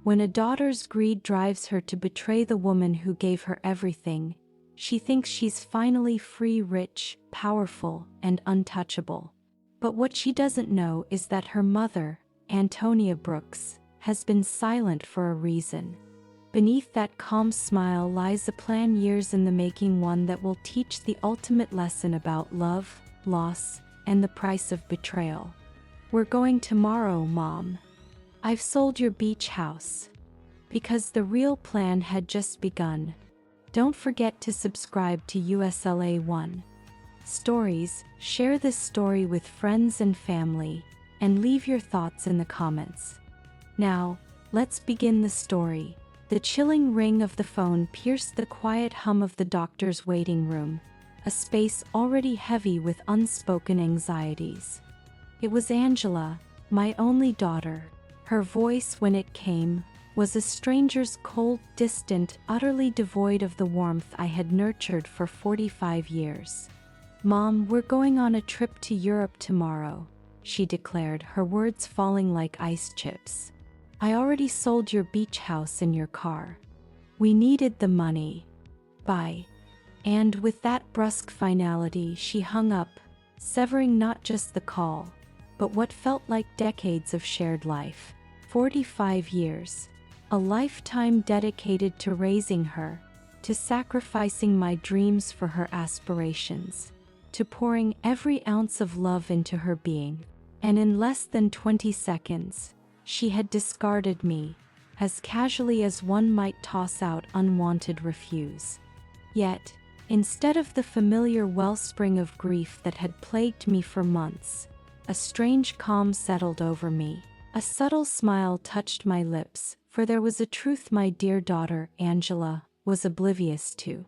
When a daughter's greed drives her to betray the woman who gave her everything, she thinks she's finally free, rich, powerful, and untouchable. But what she doesn't know is that her mother, Antonia Brooks, has been silent for a reason. Beneath that calm smile lies a plan years in the making, one that will teach the ultimate lesson about love, loss, and the price of betrayal. "We're going tomorrow, Mom. I've sold your beach house." Because the real plan had just begun. Don't forget to subscribe to USLA1 Stories, share this story with friends and family, and leave your thoughts in the comments. Now, let's begin the story. The chilling ring of the phone pierced the quiet hum of the doctor's waiting room, a space already heavy with unspoken anxieties. It was Angela, my only daughter. Her voice, when it came, was a stranger's, cold, distant, utterly devoid of the warmth I had nurtured for 45 years. "Mom, we're going on a trip to Europe tomorrow," she declared, her words falling like ice chips. "I already sold your beach house and your car. We needed the money. Bye." And with that brusque finality, she hung up, severing not just the call, but what felt like decades of shared life. 45 years. A lifetime dedicated to raising her, to sacrificing my dreams for her aspirations, to pouring every ounce of love into her being. And in less than 20 seconds, she had discarded me, as casually as one might toss out unwanted refuse. Yet, instead of the familiar wellspring of grief that had plagued me for months, a strange calm settled over me. A subtle smile touched my lips, for there was a truth my dear daughter, Angela, was oblivious to.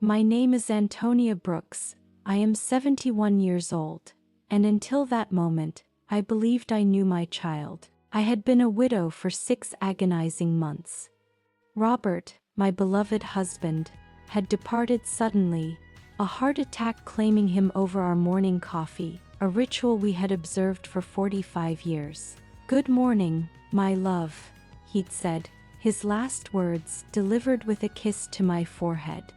"My name is Antonia Brooks. I am 71 years old, and until that moment, I believed I knew my child. I had been a widow for 6 agonizing months. Robert, my beloved husband, had departed suddenly, a heart attack claiming him over our morning coffee, a ritual we had observed for 45 years. "Good morning, my love," he'd said, his last words delivered with a kiss to my forehead.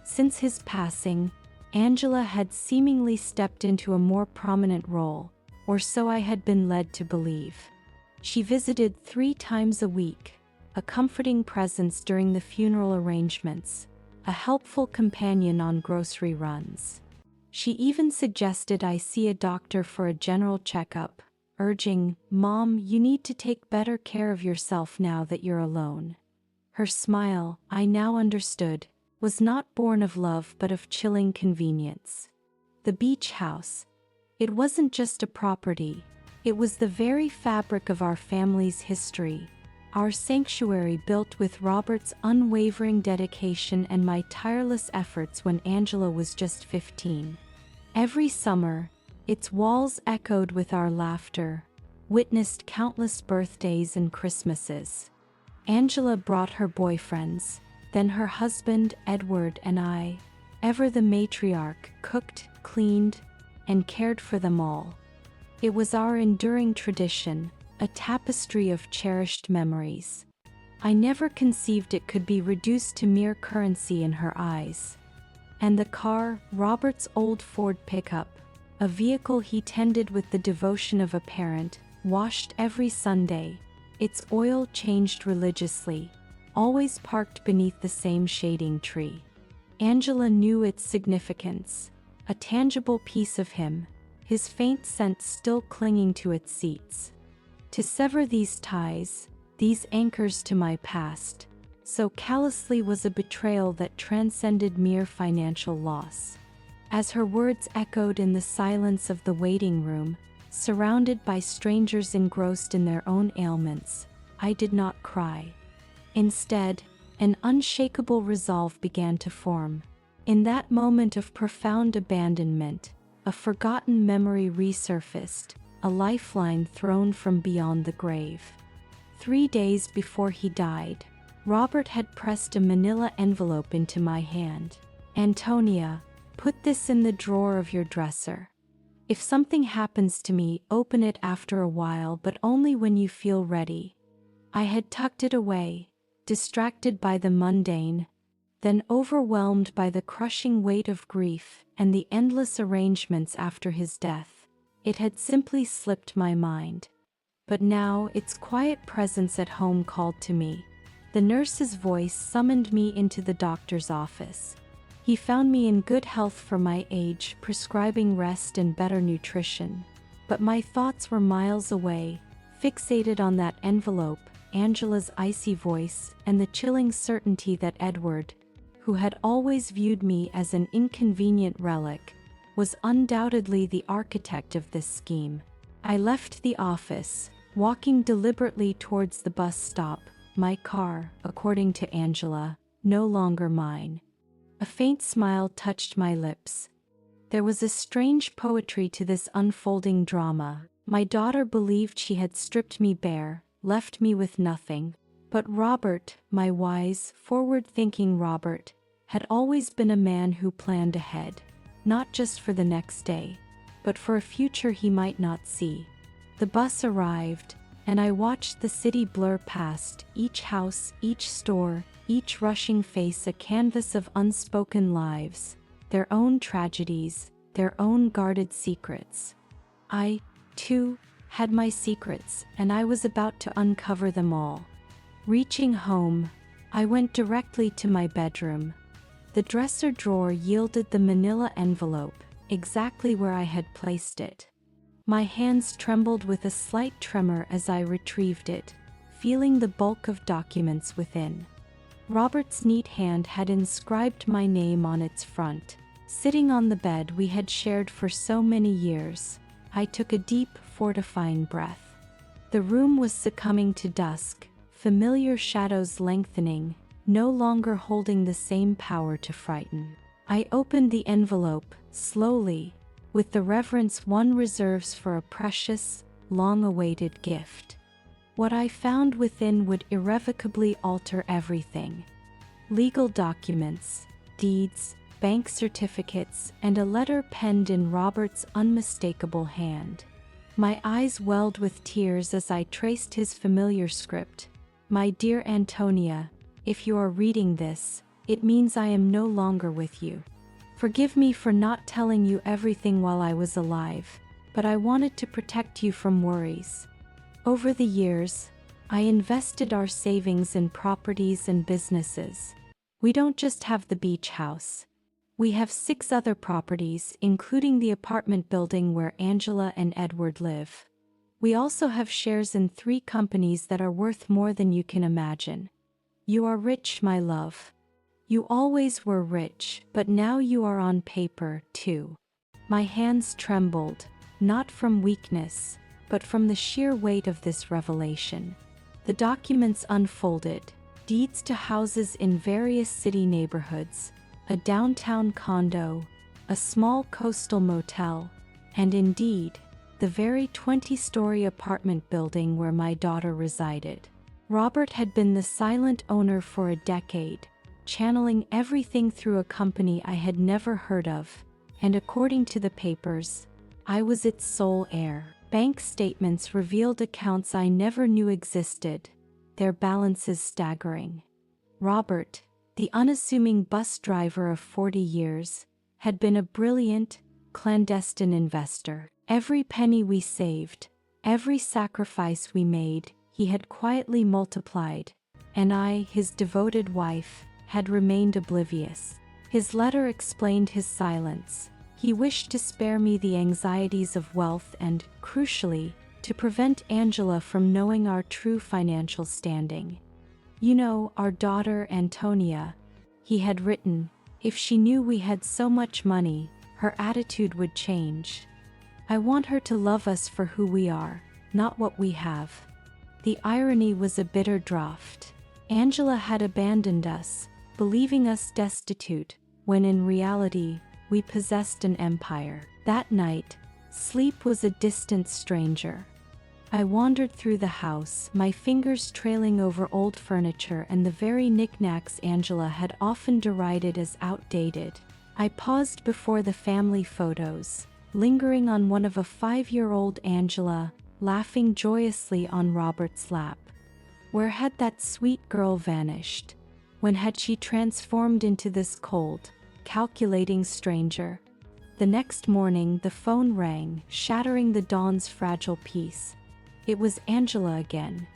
Since his passing, Angela had seemingly stepped into a more prominent role, or so I had been led to believe. She visited 3 times a week, a comforting presence during the funeral arrangements, a helpful companion on grocery runs. She even suggested I see a doctor for a general checkup, urging, "Mom, you need to take better care of yourself now that you're alone." Her smile, I now understood, was not born of love but of chilling convenience. The beach house. It wasn't just a property. It was the very fabric of our family's history, our sanctuary built with Robert's unwavering dedication and my tireless efforts when Angela was just 15. Every summer, its walls echoed with our laughter, witnessed countless birthdays and Christmases. Angela brought her boyfriends, then her husband, Edward, and I, ever the matriarch, cooked, cleaned, and cared for them all. It was our enduring tradition, a tapestry of cherished memories. I never conceived it could be reduced to mere currency in her eyes. And the car, Robert's old Ford pickup, a vehicle he tended with the devotion of a parent, washed every Sunday, its oil changed religiously, always parked beneath the same shading tree. Angela knew its significance, a tangible piece of him, his faint scent still clinging to its seats. To sever these ties, these anchors to my past, so callously was a betrayal that transcended mere financial loss. As her words echoed in the silence of the waiting room, surrounded by strangers engrossed in their own ailments, I did not cry. Instead, an unshakable resolve began to form. In that moment of profound abandonment, a forgotten memory resurfaced, a lifeline thrown from beyond the grave. 3 days before he died, Robert had pressed a manila envelope into my hand. "Antonia, put this in the drawer of your dresser. If something happens to me, open it after a while, but only when you feel ready." I had tucked it away, distracted by the mundane, then overwhelmed by the crushing weight of grief and the endless arrangements after his death. It had simply slipped my mind. But now its quiet presence at home called to me. The nurse's voice summoned me into the doctor's office. He found me in good health for my age, prescribing rest and better nutrition. But my thoughts were miles away, fixated on that envelope, Angela's icy voice, and the chilling certainty that Edward, who had always viewed me as an inconvenient relic, was undoubtedly the architect of this scheme. I left the office, walking deliberately towards the bus stop, my car, according to Angela, no longer mine. A faint smile touched my lips. There was a strange poetry to this unfolding drama. My daughter believed she had stripped me bare, left me with nothing. But Robert, my wise, forward-thinking Robert, had always been a man who planned ahead, not just for the next day, but for a future he might not see. The bus arrived, and I watched the city blur past, each house, each store, each rushing face a canvas of unspoken lives, their own tragedies, their own guarded secrets. I, too, had my secrets, and I was about to uncover them all. Reaching home, I went directly to my bedroom. The dresser drawer yielded the manila envelope, exactly where I had placed it. My hands trembled with a slight tremor as I retrieved it, feeling the bulk of documents within. Robert's neat hand had inscribed my name on its front. Sitting on the bed we had shared for so many years, I took a deep, fortifying breath. The room was succumbing to dusk, familiar shadows lengthening, no longer holding the same power to frighten. I opened the envelope, slowly, with the reverence one reserves for a precious, long-awaited gift. What I found within would irrevocably alter everything. Legal documents, deeds, bank certificates, and a letter penned in Robert's unmistakable hand. My eyes welled with tears as I traced his familiar script. My dear Antonia, if you are reading this, it means I am no longer with you. Forgive me for not telling you everything while I was alive, but I wanted to protect you from worries. Over the years, I invested our savings in properties and businesses. We don't just have the beach house. We have 6 other properties, including the apartment building where Angela and Edward live. We also have shares in 3 companies that are worth more than you can imagine. You are rich, my love. You always were rich, but now you are on paper, too. My hands trembled, not from weakness, but from the sheer weight of this revelation. The documents unfolded, deeds to houses in various city neighborhoods, a downtown condo, a small coastal motel, and indeed, the very 20-story apartment building where my daughter resided. Robert had been the silent owner for a decade, channeling everything through a company I had never heard of, and according to the papers, I was its sole heir. Bank statements revealed accounts I never knew existed, their balances staggering. Robert, the unassuming bus driver of 40 years, had been a brilliant, clandestine investor. Every penny we saved, every sacrifice we made, he had quietly multiplied, and I, his devoted wife, had remained oblivious. His letter explained his silence. He wished to spare me the anxieties of wealth and, crucially, to prevent Angela from knowing our true financial standing. You know, our daughter Antonia, he had written, if she knew we had so much money, her attitude would change. I want her to love us for who we are, not what we have. The irony was a bitter draught. Angela had abandoned us, believing us destitute, when in reality, we possessed an empire. That night, sleep was a distant stranger. I wandered through the house, my fingers trailing over old furniture and the very knickknacks Angela had often derided as outdated. I paused before the family photos, lingering on one of a 5-year-old Angela, laughing joyously on Robert's lap. Where had that sweet girl vanished? When had she transformed into this cold, calculating stranger? The next morning the phone rang, shattering the dawn's fragile peace. It was Angela again.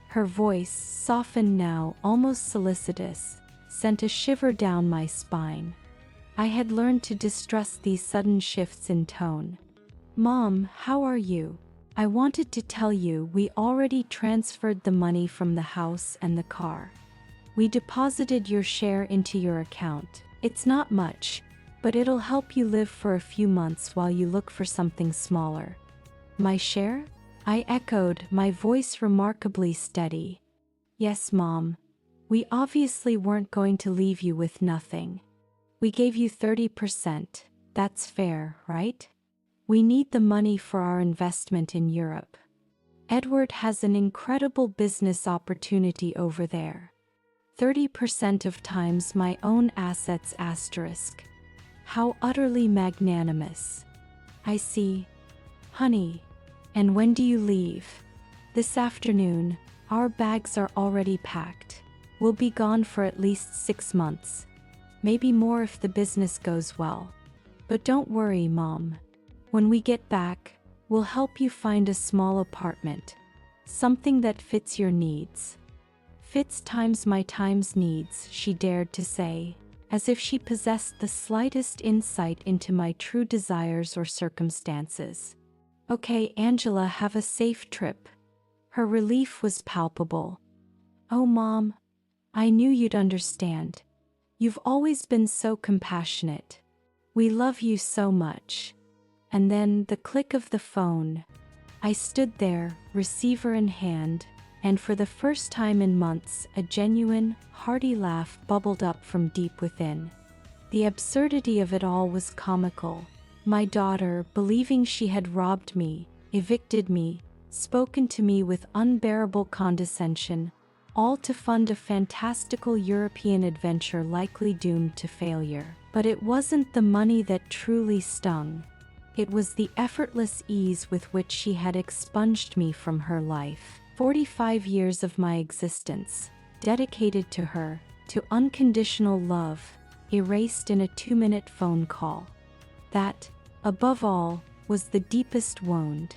Her voice, softened now, almost solicitous, sent a shiver down my spine. I had learned to distrust these sudden shifts in tone. "Mom, how are you? I wanted to tell you we already transferred the money from the house and the car. We deposited your share into your account. It's not much, but it'll help you live for a few months while you look for something smaller." "My share?" I echoed, my voice remarkably steady. "Yes, Mom. We obviously weren't going to leave you with nothing. We gave you 30%. That's fair, right? We need the money for our investment in Europe. Edward has an incredible business opportunity over there. 30% of times my own assets asterisk. How utterly magnanimous." "I see. Honey. And when do you leave?" "This afternoon. Our bags are already packed. We'll be gone for at least 6 months. Maybe more if the business goes well. But don't worry, Mom. When we get back, we'll help you find a small apartment. Something that fits your needs." "Fits times my times needs," she dared to say, as if she possessed the slightest insight into my true desires or circumstances. "Okay, Angela, have a safe trip." Her relief was palpable. "Oh, Mom, I knew you'd understand. You've always been so compassionate. We love you so much." And then the click of the phone. I stood there, receiver in hand, and for the first time in months a genuine, hearty laugh bubbled up from deep within. The absurdity of it all was comical. My daughter, believing she had robbed me, evicted me, spoken to me with unbearable condescension, all to fund a fantastical European adventure likely doomed to failure. But it wasn't the money that truly stung. It was the effortless ease with which she had expunged me from her life. 45 years of my existence, dedicated to her, to unconditional love, erased in a 2-minute phone call. That, above all, was the deepest wound.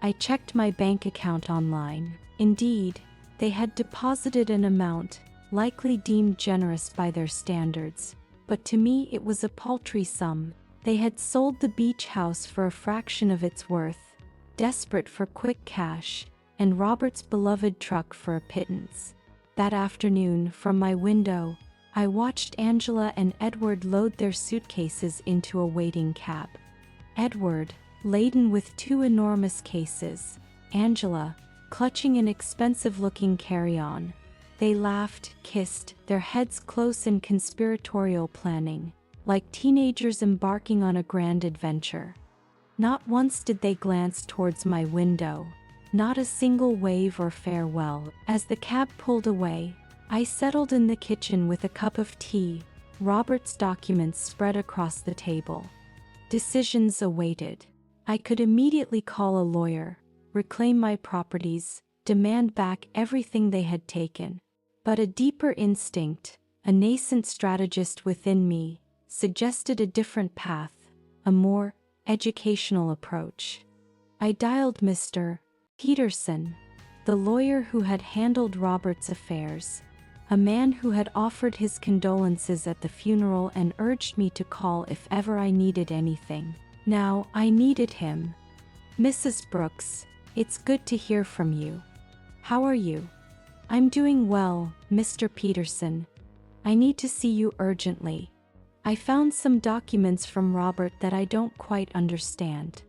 I checked my bank account online. Indeed, they had deposited an amount, likely deemed generous by their standards, but to me it was a paltry sum. They had sold the beach house for a fraction of its worth, desperate for quick cash, and Robert's beloved truck for a pittance. That afternoon, from my window, I watched Angela and Edward load their suitcases into a waiting cab. Edward, laden with 2 enormous cases, Angela, clutching an expensive-looking carry-on. They laughed, kissed, their heads close in conspiratorial planning, like teenagers embarking on a grand adventure. Not once did they glance towards my window, not a single wave or farewell. As the cab pulled away, I settled in the kitchen with a cup of tea, Robert's documents spread across the table. Decisions awaited. I could immediately call a lawyer, reclaim my properties, demand back everything they had taken. But a deeper instinct, a nascent strategist within me, suggested a different path, a more educational approach. I dialed Mr. Peterson, the lawyer who had handled Robert's affairs, a man who had offered his condolences at the funeral and urged me to call if ever I needed anything. Now I needed him. "Mrs. Brooks, it's good to hear from you. How are you?" "I'm doing well, Mr. Peterson. I need to see you urgently. I found some documents from Robert that I don't quite understand."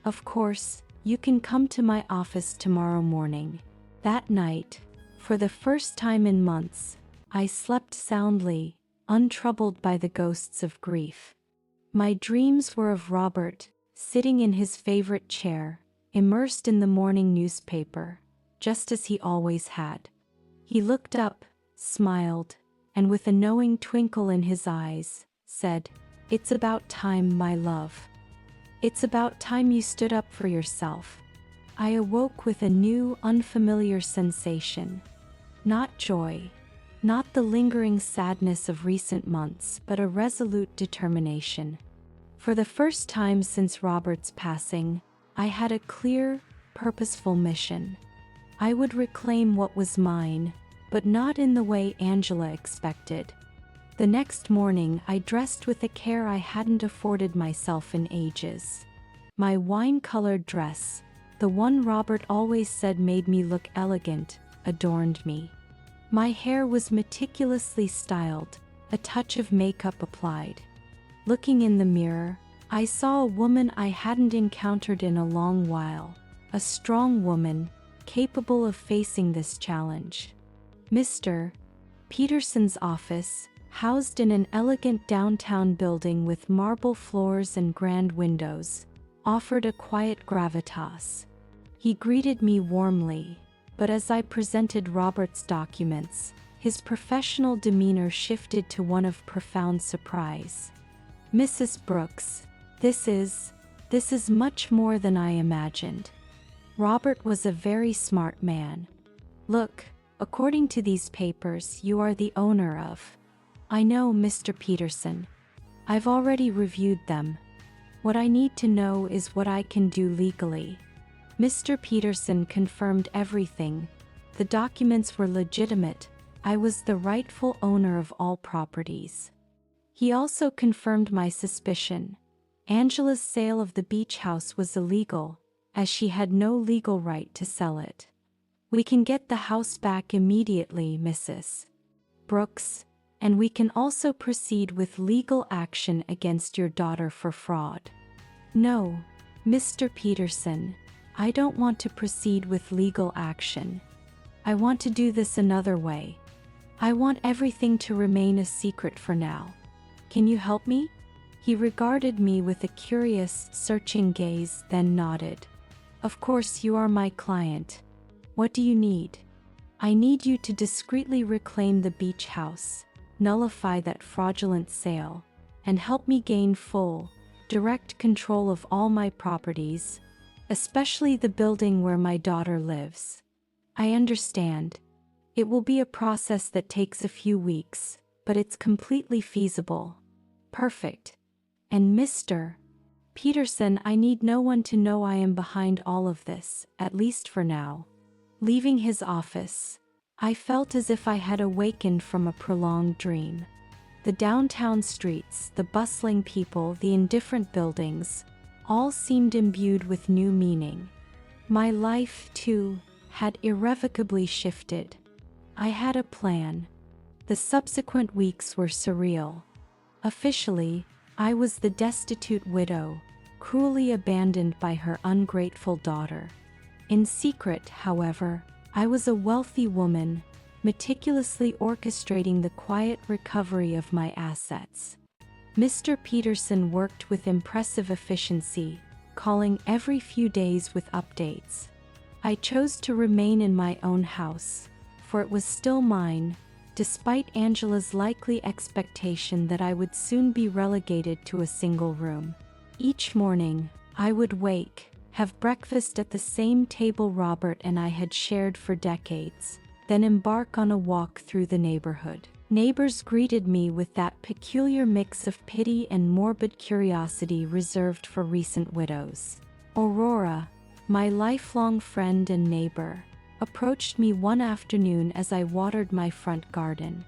"Of course, you can come to my office tomorrow morning." That night, for the first time in months, I slept soundly, untroubled by the ghosts of grief. My dreams were of Robert, sitting in his favorite chair, immersed in the morning newspaper, just as he always had. He looked up, smiled, and with a knowing twinkle in his eyes, said, "It's about time, my love. It's about time you stood up for yourself." I awoke with a new, unfamiliar sensation. Not joy. Not the lingering sadness of recent months, but a resolute determination. For the first time since Robert's passing, I had a clear, purposeful mission. I would reclaim what was mine, but not in the way Angela expected. The next morning, I dressed with a care I hadn't afforded myself in ages. My wine-colored dress, the one Robert always said made me look elegant, adorned me. My hair was meticulously styled, a touch of makeup applied. Looking in the mirror, I saw a woman I hadn't encountered in a long while, a strong woman, capable of facing this challenge. Mr. Peterson's office, housed in an elegant downtown building with marble floors and grand windows, offered a quiet gravitas. He greeted me warmly, but as I presented Robert's documents, his professional demeanor shifted to one of profound surprise. "Mrs. Brooks, this is much more than I imagined." Robert was a very smart man. "Look, according to these papers, you are the owner of—" "I know, Mr. Peterson. I've already reviewed them. What I need to know is what I can do legally." Mr. Peterson confirmed everything. The documents were legitimate. I was the rightful owner of all properties. He also confirmed my suspicion. Angela's sale of the beach house was illegal, as she had no legal right to sell it. "We can get the house back immediately, Mrs. Brooks, and we can also proceed with legal action against your daughter for fraud." "No, Mr. Peterson, I don't want to proceed with legal action. I want to do this another way. I want everything to remain a secret for now. Can you help me?" He regarded me with a curious, searching gaze, then nodded. "Of course, you are my client. What do you need?" "I need you to discreetly reclaim the beach house, nullify that fraudulent sale, and help me gain full, direct control of all my properties, especially the building where my daughter lives." "I understand. It will be a process that takes a few weeks, but it's completely feasible." "Perfect. And Mr. Peterson, I need no one to know I am behind all of this, at least for now." Leaving his office, I felt as if I had awakened from a prolonged dream. The downtown streets, the bustling people, the indifferent buildings, all seemed imbued with new meaning. My life, too, had irrevocably shifted. I had a plan. The subsequent weeks were surreal. Officially, I was the destitute widow, cruelly abandoned by her ungrateful daughter. In secret, however, I was a wealthy woman, meticulously orchestrating the quiet recovery of my assets. Mr. Peterson worked with impressive efficiency, calling every few days with updates. I chose to remain in my own house, for it was still mine, despite Angela's likely expectation that I would soon be relegated to a single room. Each morning, I would wake, have breakfast at the same table Robert and I had shared for decades, then embark on a walk through the neighborhood. Neighbors greeted me with that peculiar mix of pity and morbid curiosity reserved for recent widows. Aurora, my lifelong friend and neighbor, approached me one afternoon as I watered my front garden.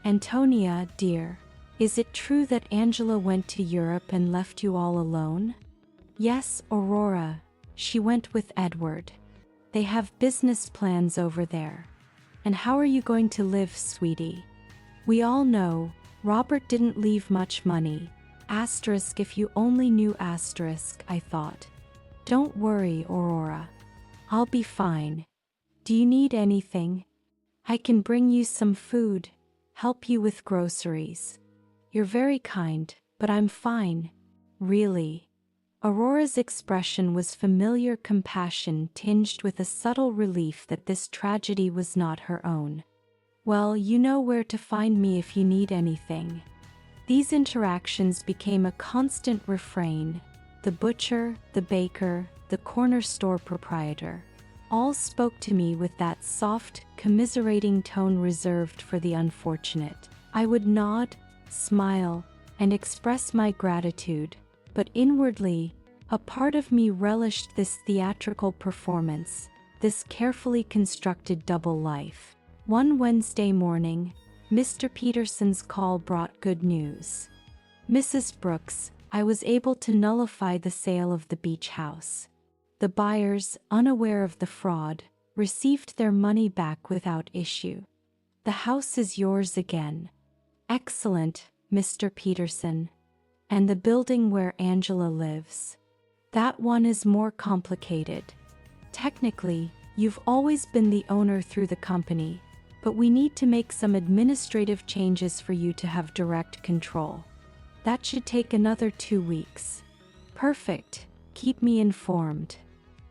"Antonia, dear, is it true that Angela went to Europe and left you all alone?" "Yes, Aurora, she went with Edward. They have business plans over there. And how are you going to live, sweetie? We all know, Robert didn't leave much money. Asterisk if you only knew asterisk," I thought. "Don't worry, Aurora. I'll be fine. Do you need anything? I can bring you some food, help you with groceries." "You're very kind, but I'm fine. Really." Aurora's expression was familiar compassion tinged with a subtle relief that this tragedy was not her own. "Well, you know where to find me if you need anything." These interactions became a constant refrain: the butcher, the baker, the corner store proprietor. all spoke to me with that soft, commiserating tone reserved for the unfortunate. I would nod, smile, and express my gratitude, but inwardly, a part of me relished this theatrical performance, this carefully constructed double life. One Wednesday morning, Mr. Peterson's call brought good news. Mrs. Brooks, I was able to nullify the sale of the beach house. The buyers, unaware of the fraud, received their money back without issue. The house is yours again. Excellent, Mr. Peterson. And the building where Angela lives? That one is more complicated. Technically, you've always been the owner through the company, but we need to make some administrative changes for you to have direct control. That should take another 2 weeks. Perfect. Keep me informed.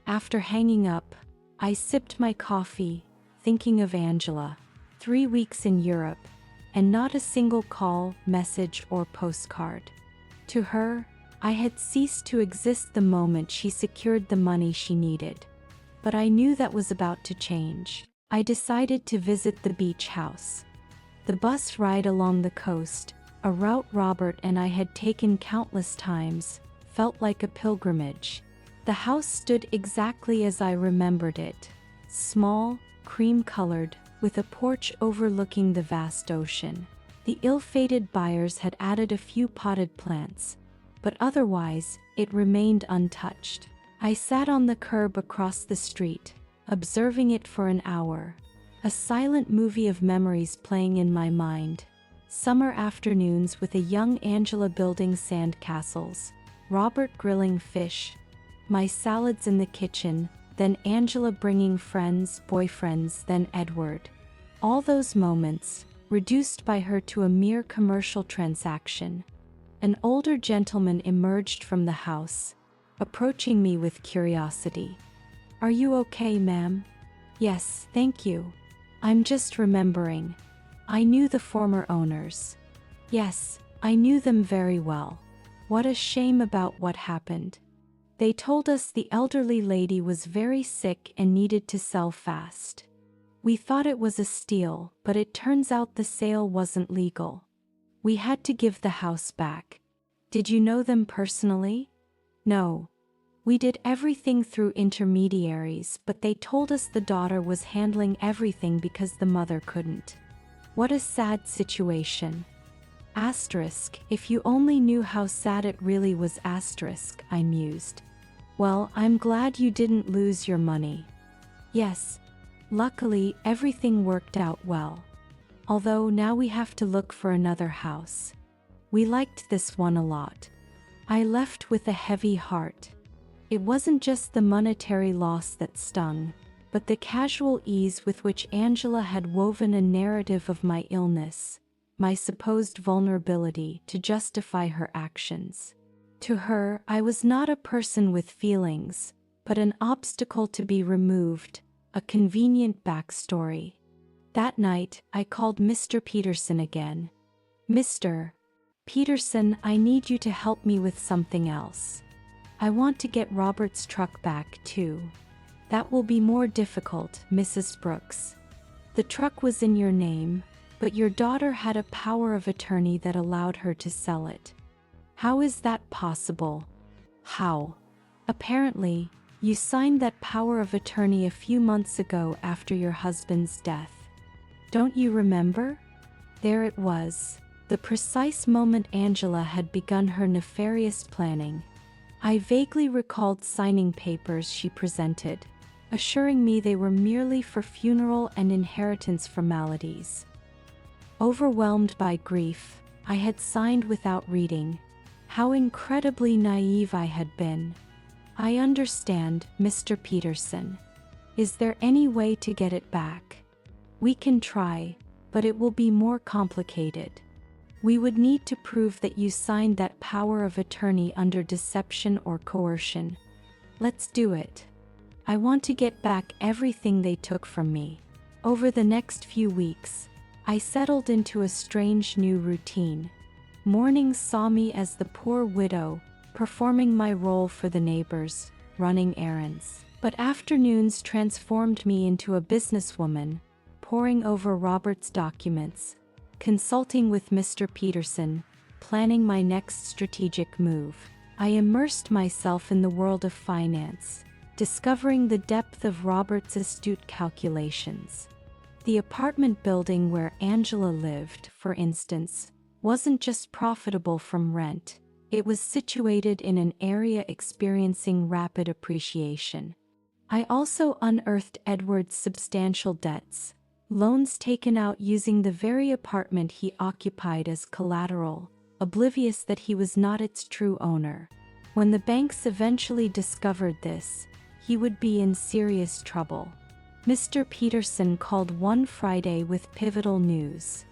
After hanging up, I sipped my coffee, thinking of Angela. 3 weeks in Europe, and not a single call, message, or postcard. To her, I had ceased to exist the moment she secured the money she needed. But I knew that was about to change. I decided to visit the beach house. The bus ride along the coast, a route Robert and I had taken countless times, felt like a pilgrimage. The house stood exactly as I remembered it. Small, cream-colored, with a porch overlooking the vast ocean. The ill-fated buyers had added a few potted plants, but otherwise, it remained untouched. I sat on the curb across the street, observing it for an hour, a silent movie of memories playing in my mind. Summer afternoons with a young Angela building sand castles, Robert grilling fish, my salads in the kitchen, then Angela bringing friends, boyfriends, then Edward. All those moments, reduced by her to a mere commercial transaction. An older gentleman emerged from the house, approaching me with curiosity. "Are you okay, ma'am?" "Yes, thank you. I'm just remembering. I knew the former owners." "Yes, I knew them very well. What a shame about what happened. They told us the elderly lady was very sick and needed to sell fast. We thought it was a steal, but it turns out the sale wasn't legal. We had to give the house back." "Did you know them personally?" "No. We did everything through intermediaries, but they told us the daughter was handling everything because the mother couldn't." "What a sad situation." Asterisk, if you only knew how sad it really was asterisk, I mused. "Well, I'm glad you didn't lose your money." "Yes. Luckily, everything worked out well. Although now we have to look for another house. We liked this one a lot." I left with a heavy heart. It wasn't just the monetary loss that stung, but the casual ease with which Angela had woven a narrative of my illness, my supposed vulnerability, to justify her actions. To her, I was not a person with feelings, but an obstacle to be removed, a convenient backstory. That night, I called Mr. Peterson again. "Mr. Peterson, I need you to help me with something else. I want to get Robert's truck back, too." "That will be more difficult, Mrs. Brooks. The truck was in your name, but your daughter had a power of attorney that allowed her to sell it." "How is that possible?" "How? Apparently, you signed that power of attorney a few months ago after your husband's death. Don't you remember?" There it was, the precise moment Angela had begun her nefarious planning. I vaguely recalled signing papers she presented, assuring me they were merely for funeral and inheritance formalities. Overwhelmed by grief, I had signed without reading. How incredibly naive I had been. "I understand, Mr. Peterson. Is there any way to get it back?" "We can try, but it will be more complicated. We would need to prove that you signed that power of attorney under deception or coercion." "Let's do it. I want to get back everything they took from me." Over the next few weeks, I settled into a strange new routine. Mornings saw me as the poor widow, performing my role for the neighbors, running errands. But afternoons transformed me into a businesswoman, poring over Robert's documents, consulting with Mr. Peterson, planning my next strategic move. I immersed myself in the world of finance, discovering the depth of Robert's astute calculations. The apartment building where Angela lived, for instance, wasn't just profitable from rent, it was situated in an area experiencing rapid appreciation. I also unearthed Edward's substantial debts, loans taken out using the very apartment he occupied as collateral, oblivious that he was not its true owner. When the banks eventually discovered this, he would be in serious trouble. Mr. Peterson called one Friday with pivotal news.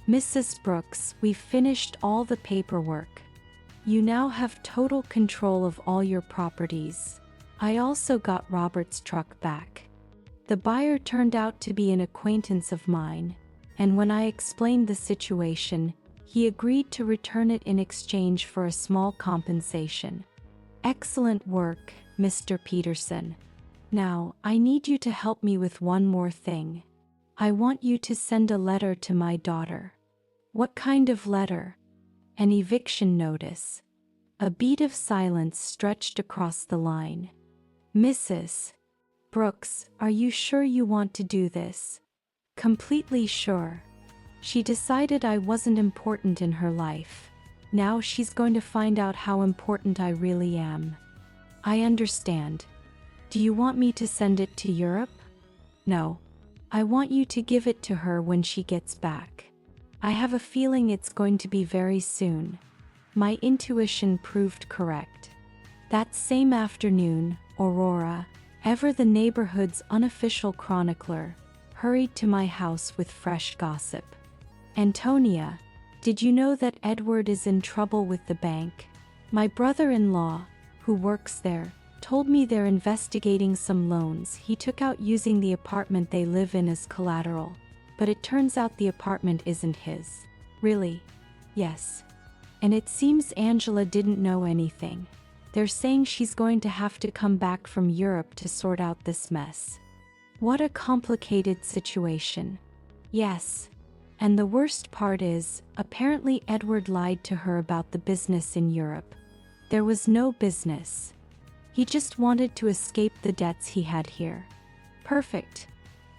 "Mrs. Brooks, we've finished all the paperwork. You now have total control of all your properties. I also got Robert's truck back." The buyer turned out to be an acquaintance of mine, and when I explained the situation, he agreed to return it in exchange for a small compensation. "Excellent work, Mr. Peterson. Now, I need you to help me with one more thing. I want you to send a letter to my daughter." "What kind of letter?" "An eviction notice." A beat of silence stretched across the line. "Mrs. Brooks, are you sure you want to do this?" "Completely sure. She decided I wasn't important in her life. Now she's going to find out how important I really am." "I understand. Do you want me to send it to Europe?" "No. I want you to give it to her when she gets back. I have a feeling it's going to be very soon." My intuition proved correct. That same afternoon, Aurora, ever the neighborhood's unofficial chronicler, hurried to my house with fresh gossip. "Antonia, did you know that Edward is in trouble with the bank? My brother-in-law, who works there, told me they're investigating some loans he took out using the apartment they live in as collateral, but it turns out the apartment isn't his." "Really?" "Yes. And it seems Angela didn't know anything. They're saying she's going to have to come back from Europe to sort out this mess." "What a complicated situation." "Yes. And the worst part is, apparently Edward lied to her about the business in Europe. There was no business. He just wanted to escape the debts he had here." Perfect.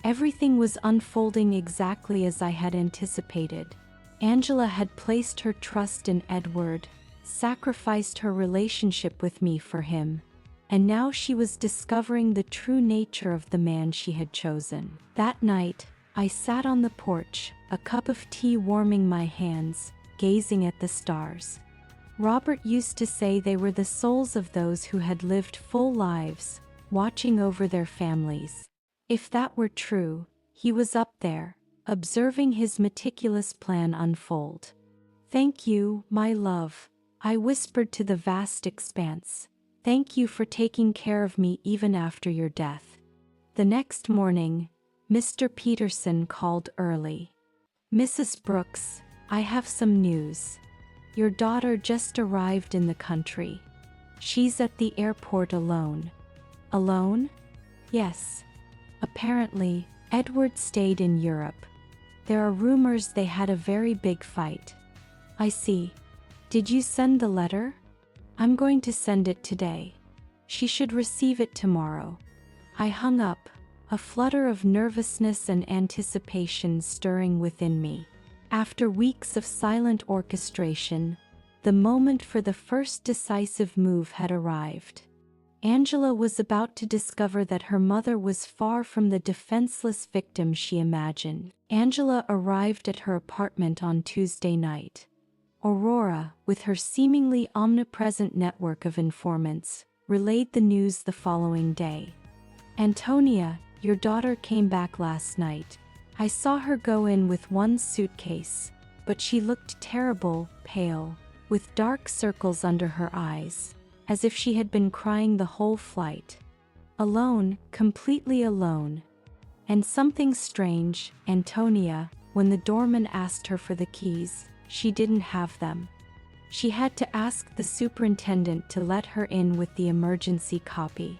Everything was unfolding exactly as I had anticipated. Angela had placed her trust in Edward, sacrificed her relationship with me for him, and now she was discovering the true nature of the man she had chosen. That night, I sat on the porch, a cup of tea warming my hands, gazing at the stars. Robert used to say they were the souls of those who had lived full lives, watching over their families. If that were true, he was up there, observing his meticulous plan unfold. "Thank you, my love," I whispered to the vast expanse. "Thank you for taking care of me even after your death." The next morning, Mr. Peterson called early. "Mrs. Brooks, I have some news. Your daughter just arrived in the country. She's at the airport alone." "Alone?" "Yes. Apparently, Edward stayed in Europe. There are rumors they had a very big fight." "I see. Did you send the letter?" "I'm going to send it today. She should receive it tomorrow." I hung up, a flutter of nervousness and anticipation stirring within me. After weeks of silent orchestration, the moment for the first decisive move had arrived. Angela was about to discover that her mother was far from the defenseless victim she imagined. Angela arrived at her apartment on Tuesday night. Aurora, with her seemingly omnipresent network of informants, relayed the news the following day. "Antonia, your daughter came back last night. I saw her go in with one suitcase, but she looked terrible, pale, with dark circles under her eyes, as if she had been crying the whole flight. Alone, completely alone. And something strange, Antonia, when the doorman asked her for the keys, she didn't have them. She had to ask the superintendent to let her in with the emergency copy."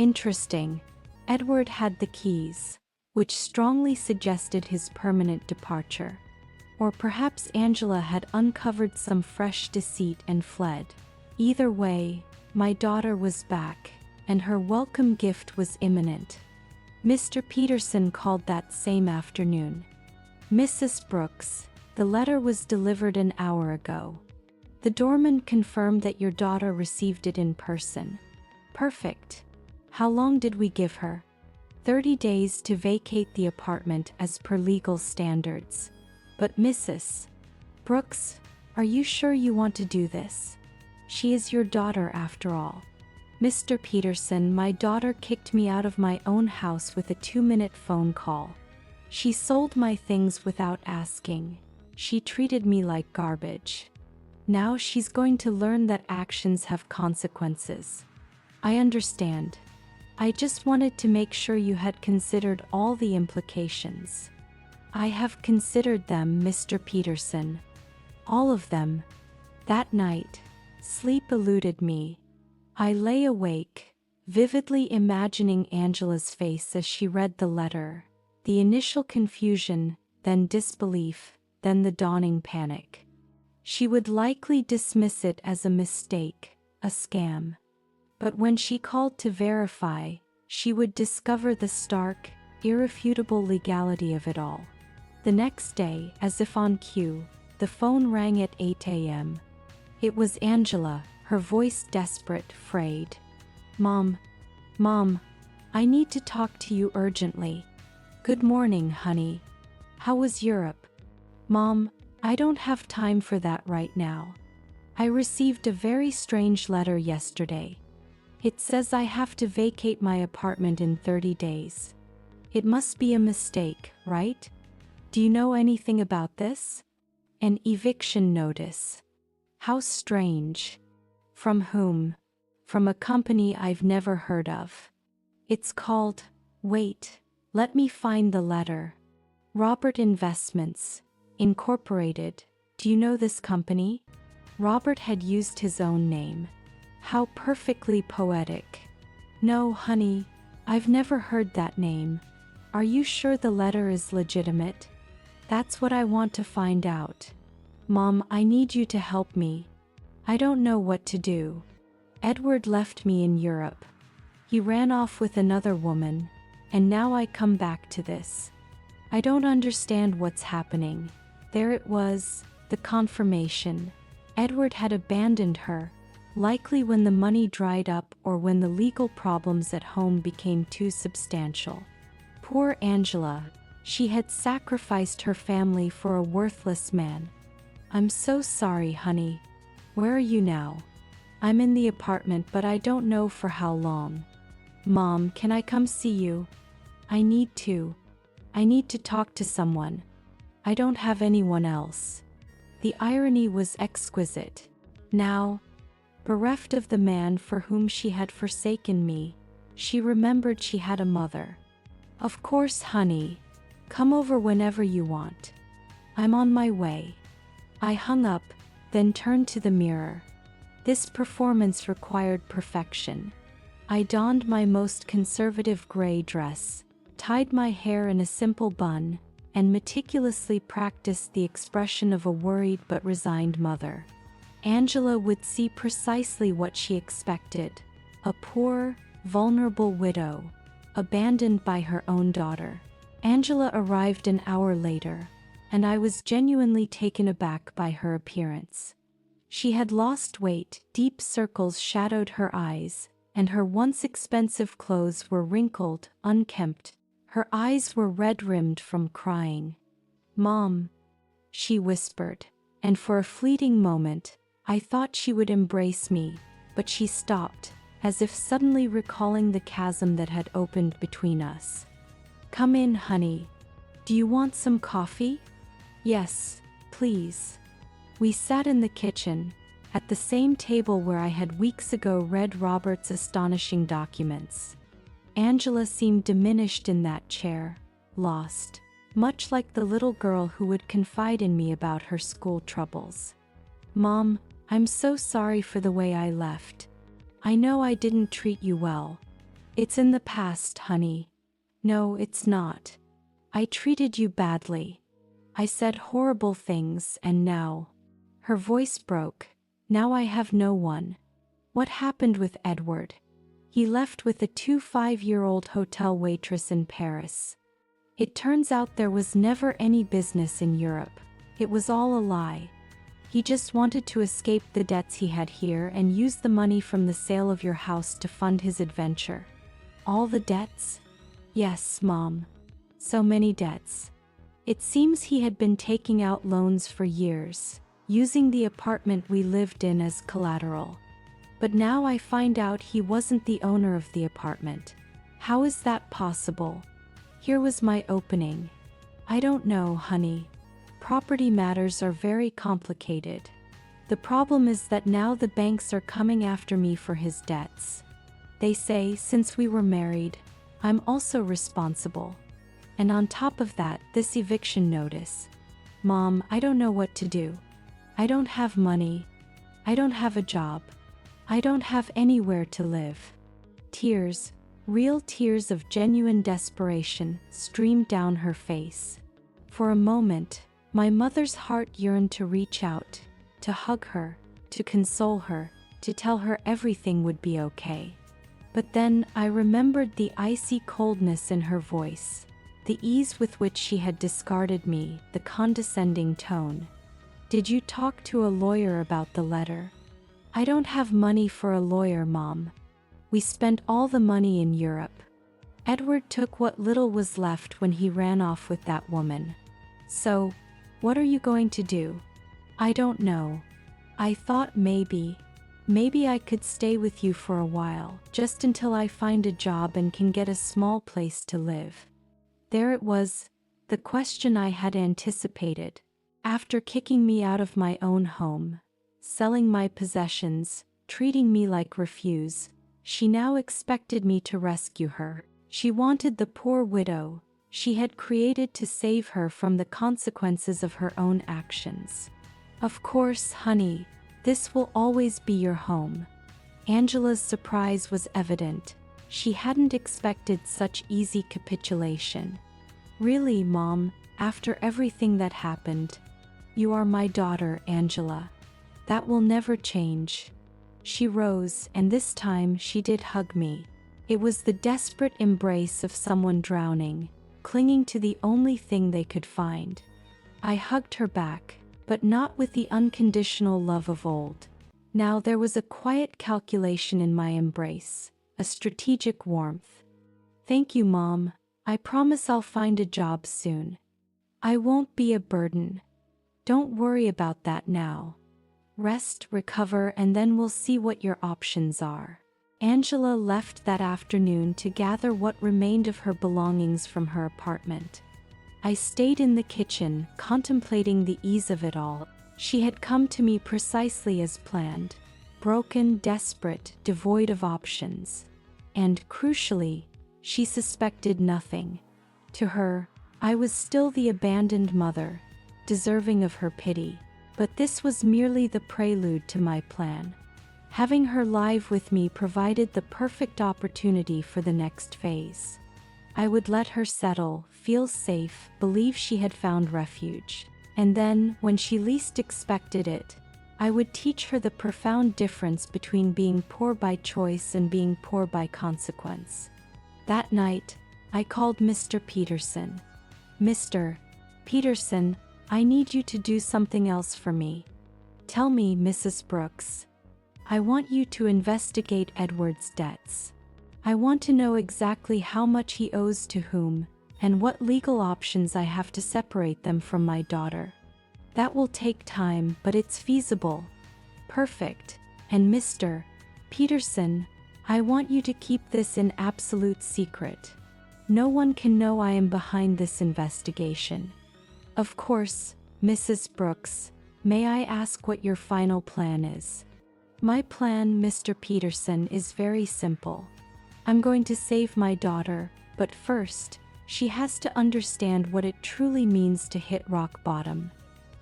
Interesting. Edward had the keys, which strongly suggested his permanent departure. Or perhaps Angela had uncovered some fresh deceit and fled. Either way, my daughter was back, and her welcome gift was imminent. Mr. Peterson called that same afternoon. Mrs. Brooks, the letter was delivered an hour ago. The doorman confirmed that your daughter received it in person. Perfect. How long did we give her? 30 days to vacate the apartment as per legal standards. But Mrs. Brooks, are you sure you want to do this? She is your daughter after all. Mr. Peterson, my daughter kicked me out of my own house with a 2-minute phone call. She sold my things without asking. She treated me like garbage. Now she's going to learn that actions have consequences. I understand. I just wanted to make sure you had considered all the implications. I have considered them, Mr. Peterson. All of them. That night, sleep eluded me. I lay awake, vividly imagining Angela's face as she read the letter. The initial confusion, then disbelief, then the dawning panic. She would likely dismiss it as a mistake, a scam. But when she called to verify, she would discover the stark, irrefutable legality of it all. The next day, as if on cue, the phone rang at 8 a.m. It was Angela, her voice desperate, frayed. Mom, I need to talk to you urgently. Good morning, honey. How was Europe? Mom, I don't have time for that right now. I received a very strange letter yesterday. It says I have to vacate my apartment in 30 days. It must be a mistake, right? Do you know anything about this? An eviction notice. How strange. From whom? From a company I've never heard of. It's called, wait, let me find the letter. Robert Investments, Incorporated. Do you know this company? Robert had used his own name. How perfectly poetic. No, honey, I've never heard that name. Are you sure the letter is legitimate? That's what I want to find out. Mom, I need you to help me. I don't know what to do. Edward left me in Europe. He ran off with another woman, and now I come back to this. I don't understand what's happening. There it was, the confirmation. Edward had abandoned her, likely when the money dried up or when the legal problems at home became too substantial. Poor Angela, she had sacrificed her family for a worthless man. I'm so sorry, honey. Where are you now? I'm in the apartment, but I don't know for how long. Mom, can I come see you? I need to. I need to talk to someone. I don't have anyone else. The irony was exquisite. Now, bereft of the man for whom she had forsaken me, she remembered she had a mother. Of course, honey. Come over whenever you want. I'm on my way. I hung up, then turned to the mirror. This performance required perfection. I donned my most conservative gray dress, tied my hair in a simple bun, and meticulously practiced the expression of a worried but resigned mother. Angela would see precisely what she expected: a poor, vulnerable widow, abandoned by her own daughter. Angela arrived an hour later, and I was genuinely taken aback by her appearance. She had lost weight, deep circles shadowed her eyes, and her once expensive clothes were wrinkled, unkempt. Her eyes were red-rimmed from crying. Mom, she whispered, and for a fleeting moment, I thought she would embrace me, but she stopped, as if suddenly recalling the chasm that had opened between us. Come in, honey. Do you want some coffee? Yes, please. We sat in the kitchen, at the same table where I had weeks ago read Robert's astonishing documents. Angela seemed diminished in that chair, lost, much like the little girl who would confide in me about her school troubles. Mom, I'm so sorry for the way I left. I know I didn't treat you well. It's in the past, honey. No, it's not. I treated you badly. I said horrible things and now. Her voice broke. Now I have no one. What happened with Edward? He left with a 25-year-old hotel waitress in Paris. It turns out there was never any business in Europe. It was all a lie. He just wanted to escape the debts he had here and use the money from the sale of your house to fund his adventure. All the debts? Yes, Mom. So many debts. It seems he had been taking out loans for years, using the apartment we lived in as collateral. But now I find out he wasn't the owner of the apartment. How is that possible? Here was my opening. I don't know, honey. Property matters are very complicated. The problem is that now the banks are coming after me for his debts. They say since we were married, I'm also responsible. And on top of that, this eviction notice. Mom, I don't know what to do. I don't have money. I don't have a job. I don't have anywhere to live. Tears, real tears of genuine desperation, streamed down her face. For a moment, my mother's heart yearned to reach out, to hug her, to console her, to tell her everything would be okay. But then I remembered the icy coldness in her voice, the ease with which she had discarded me, the condescending tone. Did you talk to a lawyer about the letter? I don't have money for a lawyer, Mom. We spent all the money in Europe. Edward took what little was left when he ran off with that woman. So, what are you going to do? I don't know. I thought maybe I could stay with you for a while, just until I find a job and can get a small place to live. There it was, the question I had anticipated. After kicking me out of my own home, selling my possessions, treating me like refuse, she now expected me to rescue her. She wanted the poor widow she had created to save her from the consequences of her own actions. Of course, honey, this will always be your home. Angela's surprise was evident. She hadn't expected such easy capitulation. Really, Mom, after everything that happened? You are my daughter, Angela. That will never change. She rose, and this time she did hug me. It was the desperate embrace of someone drowning, clinging to the only thing they could find. I hugged her back, but not with the unconditional love of old. Now there was a quiet calculation in my embrace, a strategic warmth. Thank you, Mom. I promise I'll find a job soon. I won't be a burden. Don't worry about that now. Rest, recover, and then we'll see what your options are. Angela left that afternoon to gather what remained of her belongings from her apartment. I stayed in the kitchen, contemplating the ease of it all. She had come to me precisely as planned, broken, desperate, devoid of options. And, crucially, she suspected nothing. To her, I was still the abandoned mother, deserving of her pity. But this was merely the prelude to my plan. Having her live with me provided the perfect opportunity for the next phase. I would let her settle, feel safe, believe she had found refuge. And then, when she least expected it, I would teach her the profound difference between being poor by choice and being poor by consequence. That night, I called Mr. Peterson. Mr. Peterson, I need you to do something else for me. Tell me, Mrs. Brooks. I want you to investigate Edward's debts. I want to know exactly how much he owes to whom, and what legal options I have to separate them from my daughter. That will take time, but it's feasible. Perfect. And Mr. Peterson, I want you to keep this in absolute secret. No one can know I am behind this investigation. Of course, Mrs. Brooks, may I ask what your final plan is? My plan, Mr. Peterson, is very simple. I'm going to save my daughter, but first, she has to understand what it truly means to hit rock bottom.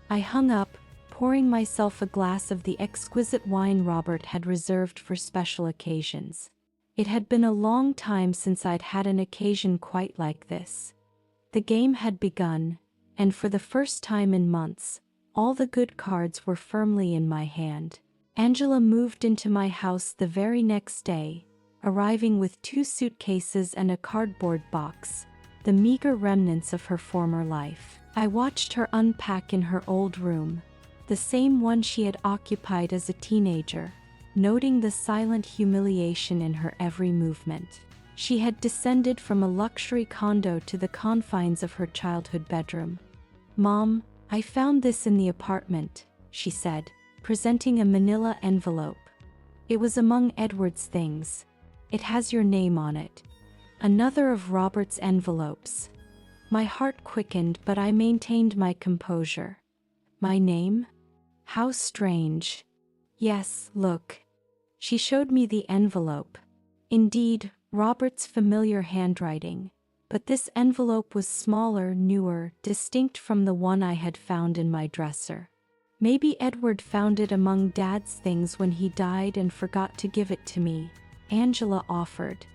I hung up, pouring myself a glass of the exquisite wine Robert had reserved for special occasions. It had been a long time since I'd had an occasion quite like this. The game had begun, and for the first time in months, all the good cards were firmly in my hand. Angela moved into my house the very next day, arriving with 2 suitcases and a cardboard box, the meager remnants of her former life. I watched her unpack in her old room, the same one she had occupied as a teenager, noting the silent humiliation in her every movement. She had descended from a luxury condo to the confines of her childhood bedroom. "Mom, I found this in the apartment," she said, presenting a manila envelope. "It was among Edward's things. It has your name on it." Another of Robert's envelopes. My heart quickened, but I maintained my composure. My name? How strange. "Yes, look." She showed me the envelope. Indeed, Robert's familiar handwriting, but this envelope was smaller, newer, distinct from the one I had found in my dresser. Maybe Edward found it among Dad's things when he died and forgot to give it to me, Angela offered.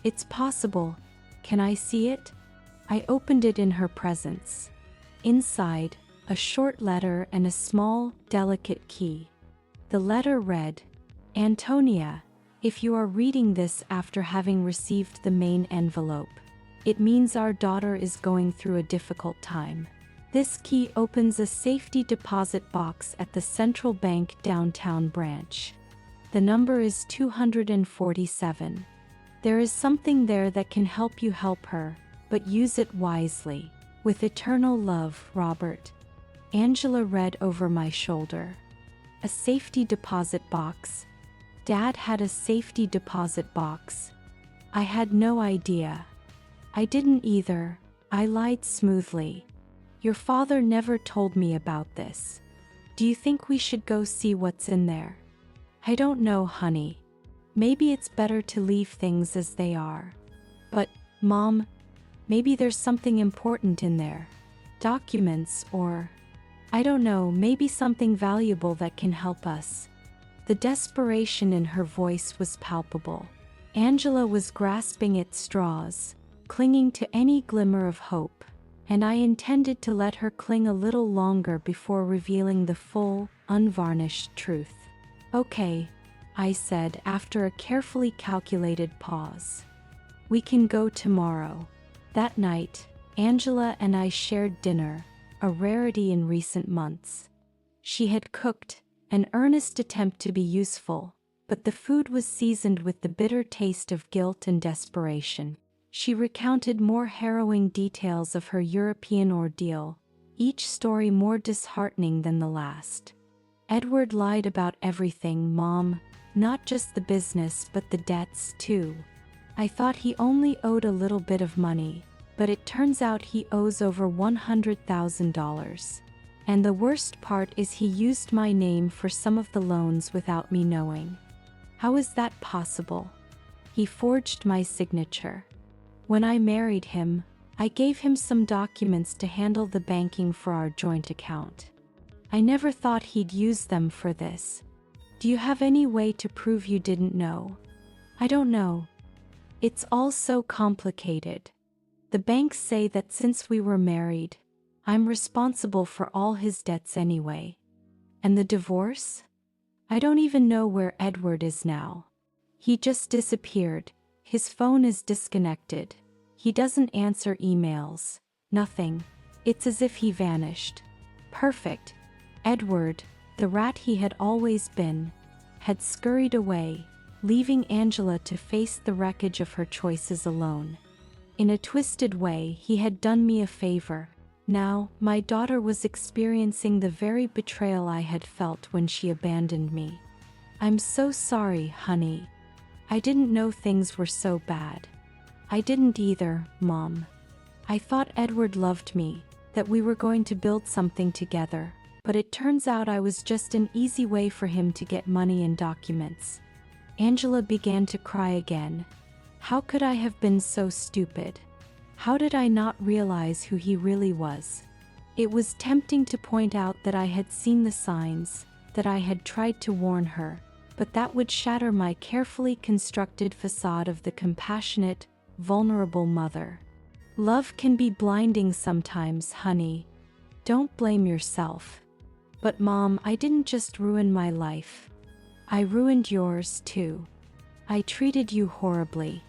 "It's possible. Can I see it?" I opened it in her presence. Inside, a short letter and a small, delicate key. The letter read, "Antonia, if you are reading this after having received the main envelope, it means our daughter is going through a difficult time. This key opens a safety deposit box at the Central Bank downtown branch. The number is 247. There is something there that can help you help her, but use it wisely. With eternal love, Robert." Angela read over my shoulder. A safety deposit box. Dad had a safety deposit box. I had no idea. I didn't either. I lied smoothly. "Your father never told me about this. Do you think we should go see what's in there?" "I don't know, honey. Maybe it's better to leave things as they are." "But, Mom, maybe there's something important in there. Documents or, I don't know, maybe something valuable that can help us." The desperation in her voice was palpable. Angela was grasping at straws, clinging to any glimmer of hope, and I intended to let her cling a little longer before revealing the full, unvarnished truth. "Okay," I said after a carefully calculated pause. "We can go tomorrow." That night, Angela and I shared dinner, a rarity in recent months. She had cooked, an earnest attempt to be useful, but the food was seasoned with the bitter taste of guilt and desperation. She recounted more harrowing details of her European ordeal, each story more disheartening than the last. "Edward lied about everything, Mom, not just the business but the debts too. I thought he only owed a little bit of money, but it turns out he owes over $100,000. And the worst part is he used my name for some of the loans without me knowing. How is that possible? He forged my signature. When I married him, I gave him some documents to handle the banking for our joint account. I never thought he'd use them for this. Do you have any way to prove you didn't know?" "I don't know. It's all so complicated. The banks say that since we were married, I'm responsible for all his debts anyway. And the divorce? I don't even know where Edward is now. He just disappeared. His phone is disconnected. He doesn't answer emails. Nothing. It's as if he vanished." Perfect. Edward, the rat he had always been, had scurried away, leaving Angela to face the wreckage of her choices alone. In a twisted way, he had done me a favor. Now, my daughter was experiencing the very betrayal I had felt when she abandoned me. "I'm so sorry, honey. I didn't know things were so bad." "I didn't either, Mom. I thought Edward loved me, that we were going to build something together, but it turns out I was just an easy way for him to get money and documents." Angela began to cry again. How could I have been so stupid? How did I not realize who he really was? It was tempting to point out that I had seen the signs, that I had tried to warn her, but that would shatter my carefully constructed facade of the compassionate, vulnerable mother. Love can be blinding sometimes, honey. Don't blame yourself. But Mom, I didn't just ruin my life. I ruined yours too. I treated you horribly.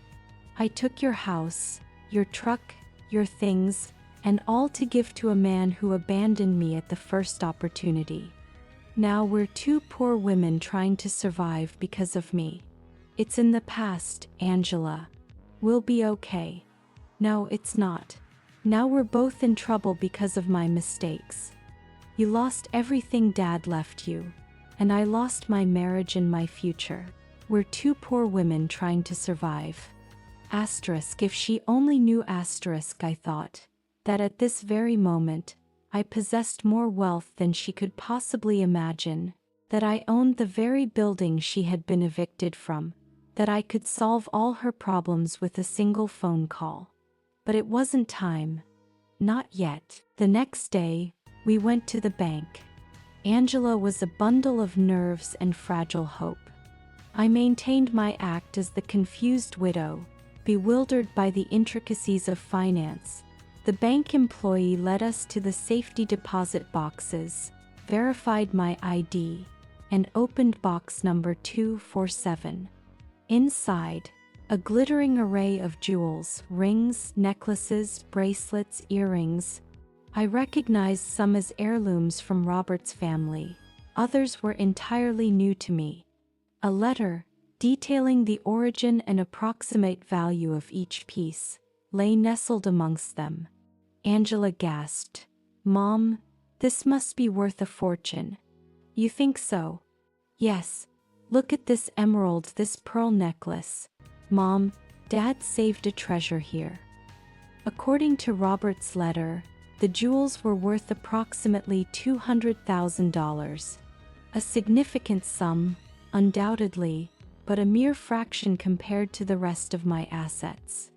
I took your house, your truck, your things, and all to give to a man who abandoned me at the first opportunity. Now we're two poor women trying to survive because of me. It's in the past, Angela. We'll be okay. No, it's not. Now we're both in trouble because of my mistakes. You lost everything Dad left you, and I lost my marriage and my future. We're two poor women trying to survive. Asterisk, if she only knew, asterisk, I thought, that at this very moment, I possessed more wealth than she could possibly imagine, that I owned the very building she had been evicted from, that I could solve all her problems with a single phone call. But it wasn't time. Not yet. The next day, we went to the bank. Angela was a bundle of nerves and fragile hope. I maintained my act as the confused widow, bewildered by the intricacies of finance. The bank employee led us to the safety deposit boxes, verified my ID, and opened box number 247. Inside, a glittering array of jewels, rings, necklaces, bracelets, earrings. I recognized some as heirlooms from Robert's family. Others were entirely new to me. A letter, detailing the origin and approximate value of each piece, lay nestled amongst them. Angela gasped. Mom, this must be worth a fortune. You think so? Yes. Look at this emerald, this pearl necklace. Mom, Dad saved a treasure here. According to Robert's letter, the jewels were worth approximately $200,000. A significant sum, undoubtedly, but a mere fraction compared to the rest of my assets.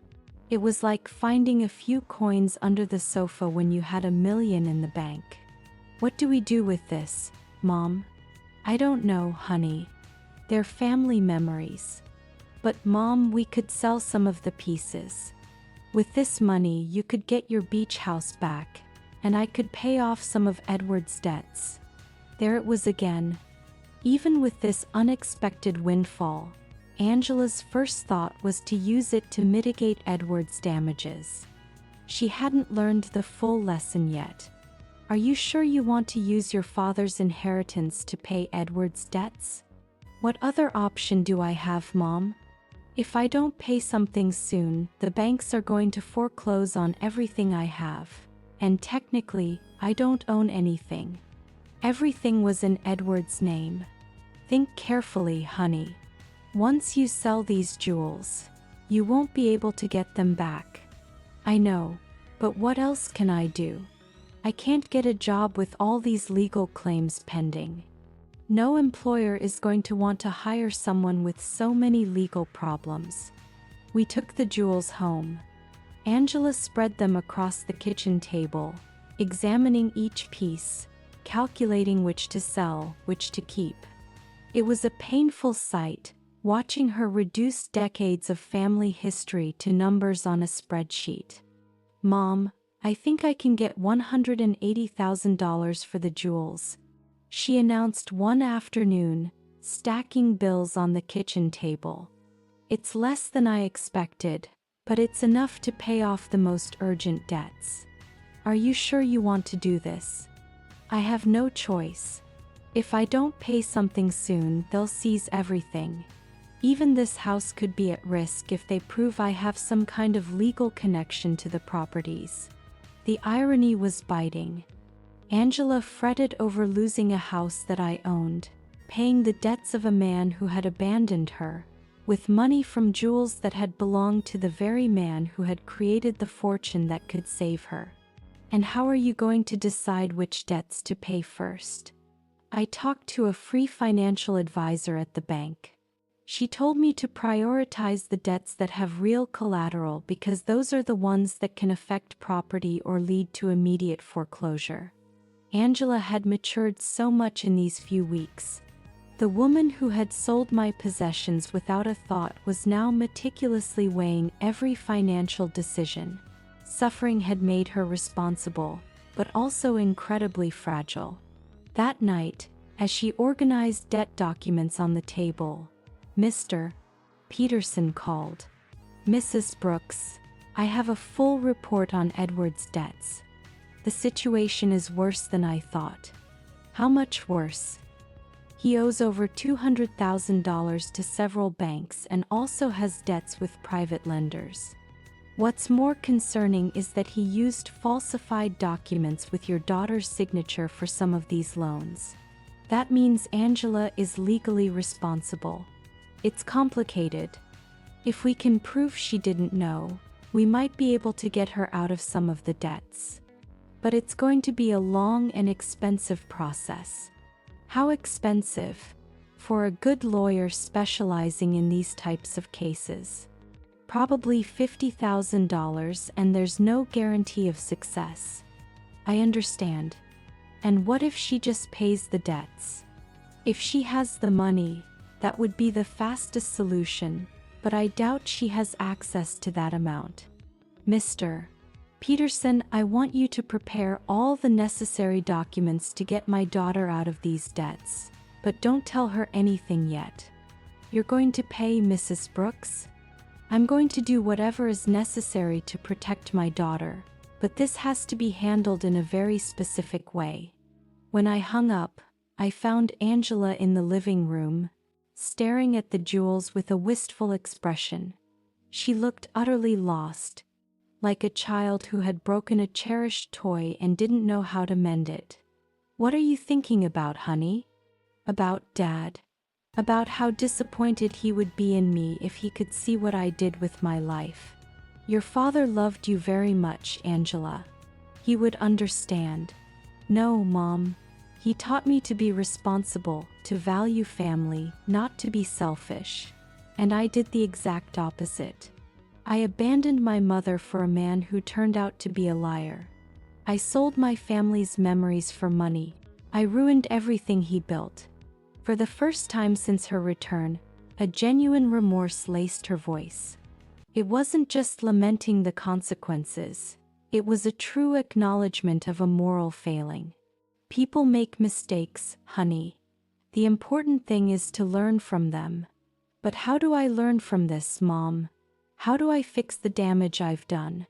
It was like finding a few coins under the sofa when you had $1 million in the bank. What do we do with this, Mom? I don't know, honey. They're family memories. But Mom, we could sell some of the pieces. With this money, you could get your beach house back, and I could pay off some of Edward's debts. There it was again. Even with this unexpected windfall, Angela's first thought was to use it to mitigate Edward's damages. She hadn't learned the full lesson yet. Are you sure you want to use your father's inheritance to pay Edward's debts? What other option do I have, Mom? If I don't pay something soon, the banks are going to foreclose on everything I have. And technically, I don't own anything. Everything was in Edward's name. Think carefully, honey. Once you sell these jewels, you won't be able to get them back. I know, but what else can I do? I can't get a job with all these legal claims pending. No employer is going to want to hire someone with so many legal problems. We took the jewels home. Angela spread them across the kitchen table, examining each piece, calculating which to sell, which to keep. It was a painful sight, watching her reduce decades of family history to numbers on a spreadsheet. Mom, I think I can get $180,000 for the jewels, she announced one afternoon, stacking bills on the kitchen table. It's less than I expected, but it's enough to pay off the most urgent debts. Are you sure you want to do this? I have no choice. If I don't pay something soon, they'll seize everything. Even this house could be at risk if they prove I have some kind of legal connection to the properties. The irony was biting. Angela fretted over losing a house that I owned, paying the debts of a man who had abandoned her, with money from jewels that had belonged to the very man who had created the fortune that could save her. And how are you going to decide which debts to pay first? I talked to a free financial advisor at the bank. She told me to prioritize the debts that have real collateral because those are the ones that can affect property or lead to immediate foreclosure. Angela had matured so much in these few weeks. The woman who had sold my possessions without a thought was now meticulously weighing every financial decision. Suffering had made her responsible, but also incredibly fragile. That night, as she organized debt documents on the table, Mr. Peterson called. "Mrs. Brooks, I have a full report on Edward's debts. The situation is worse than I thought." "How much worse?" "He owes over $200,000 to several banks and also has debts with private lenders. What's more concerning is that he used falsified documents with your daughter's signature for some of these loans. That means Angela is legally responsible. It's complicated. If we can prove she didn't know, we might be able to get her out of some of the debts. But it's going to be a long and expensive process." "How expensive?" "For a good lawyer specializing in these types of cases. Probably $50,000, and there's no guarantee of success." "I understand. And what if she just pays the debts?" "If she has the money, that would be the fastest solution, but I doubt she has access to that amount." "Mr. Peterson, I want you to prepare all the necessary documents to get my daughter out of these debts, but don't tell her anything yet." "You're going to pay Mrs. Brooks?" "I'm going to do whatever is necessary to protect my daughter, but this has to be handled in a very specific way." When I hung up, I found Angela in the living room, staring at the jewels with a wistful expression. She looked utterly lost, like a child who had broken a cherished toy and didn't know how to mend it. "What are you thinking about, honey?" "About Dad. About how disappointed he would be in me if he could see what I did with my life." "Your father loved you very much, Angela. He would understand." "No, Mom. He taught me to be responsible, to value family, not to be selfish. And I did the exact opposite. I abandoned my mother for a man who turned out to be a liar. I sold my family's memories for money. I ruined everything he built." For the first time since her return, a genuine remorse laced her voice. It wasn't just lamenting the consequences, it was a true acknowledgement of a moral failing. "People make mistakes, honey. The important thing is to learn from them." "But how do I learn from this, Mom? How do I fix the damage I've done?"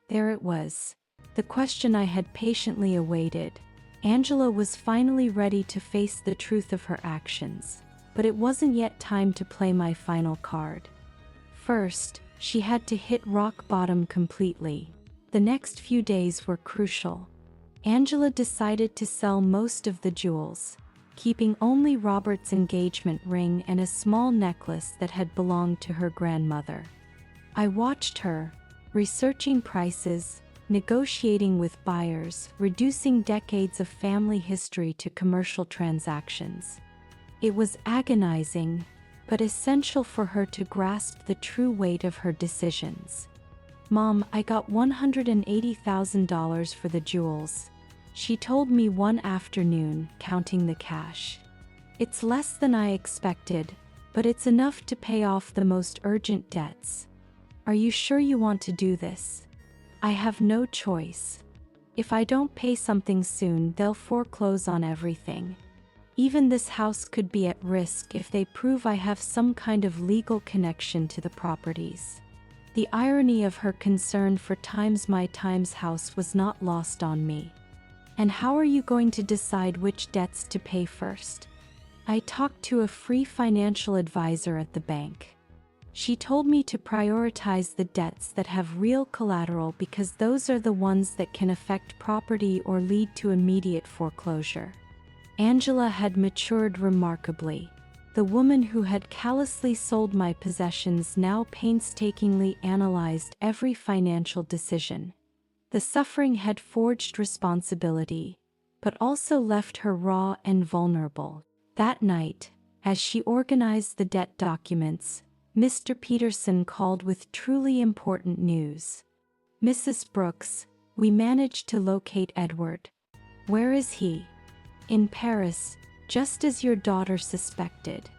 There it was. The question I had patiently awaited. Angela was finally ready to face the truth of her actions, but it wasn't yet time to play my final card. First, she had to hit rock bottom completely. The next few days were crucial. Angela decided to sell most of the jewels, keeping only Robert's engagement ring and a small necklace that had belonged to her grandmother. I watched her, researching prices, negotiating with buyers, reducing decades of family history to commercial transactions. It was agonizing, but essential for her to grasp the true weight of her decisions. "Mom, I got $180,000 for the jewels," she told me one afternoon, counting the cash. "It's less than I expected, but it's enough to pay off the most urgent debts. Are you sure you want to do this?" "I have no choice. If I don't pay something soon, they'll foreclose on everything. Even this house could be at risk if they prove I have some kind of legal connection to the properties." The irony of her concern for my house was not lost on me. "And how are you going to decide which debts to pay first?" I talked to a free financial advisor at the bank. She told me to prioritize the debts that have real collateral because those are the ones that can affect property or lead to immediate foreclosure. Angela had matured remarkably. The woman who had callously sold my possessions now painstakingly analyzed every financial decision. The suffering had forged responsibility, but also left her raw and vulnerable. That night, as she organized the debt documents, Mr. Peterson called with truly important news. "Mrs. Brooks, we managed to locate Edward." "Where is he?" "In Paris. just as your daughter suspected.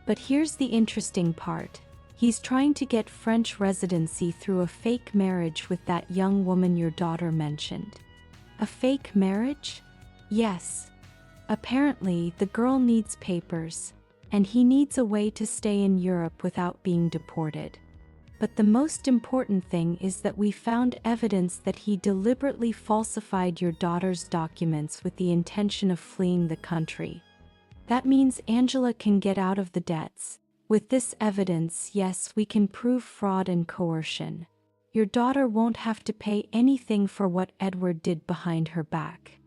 But here's the interesting part. He's trying to get French residency through a fake marriage with that young woman your daughter mentioned. A fake marriage? Yes. Apparently, the girl needs papers, and he needs a way to stay in Europe without being deported. But the most important thing is that we found evidence that he deliberately falsified your daughter's documents with the intention of fleeing the country. That means Angela can get out of the debts. With this evidence, yes, we can prove fraud and coercion. Your daughter won't have to pay anything for what Edward did behind her back.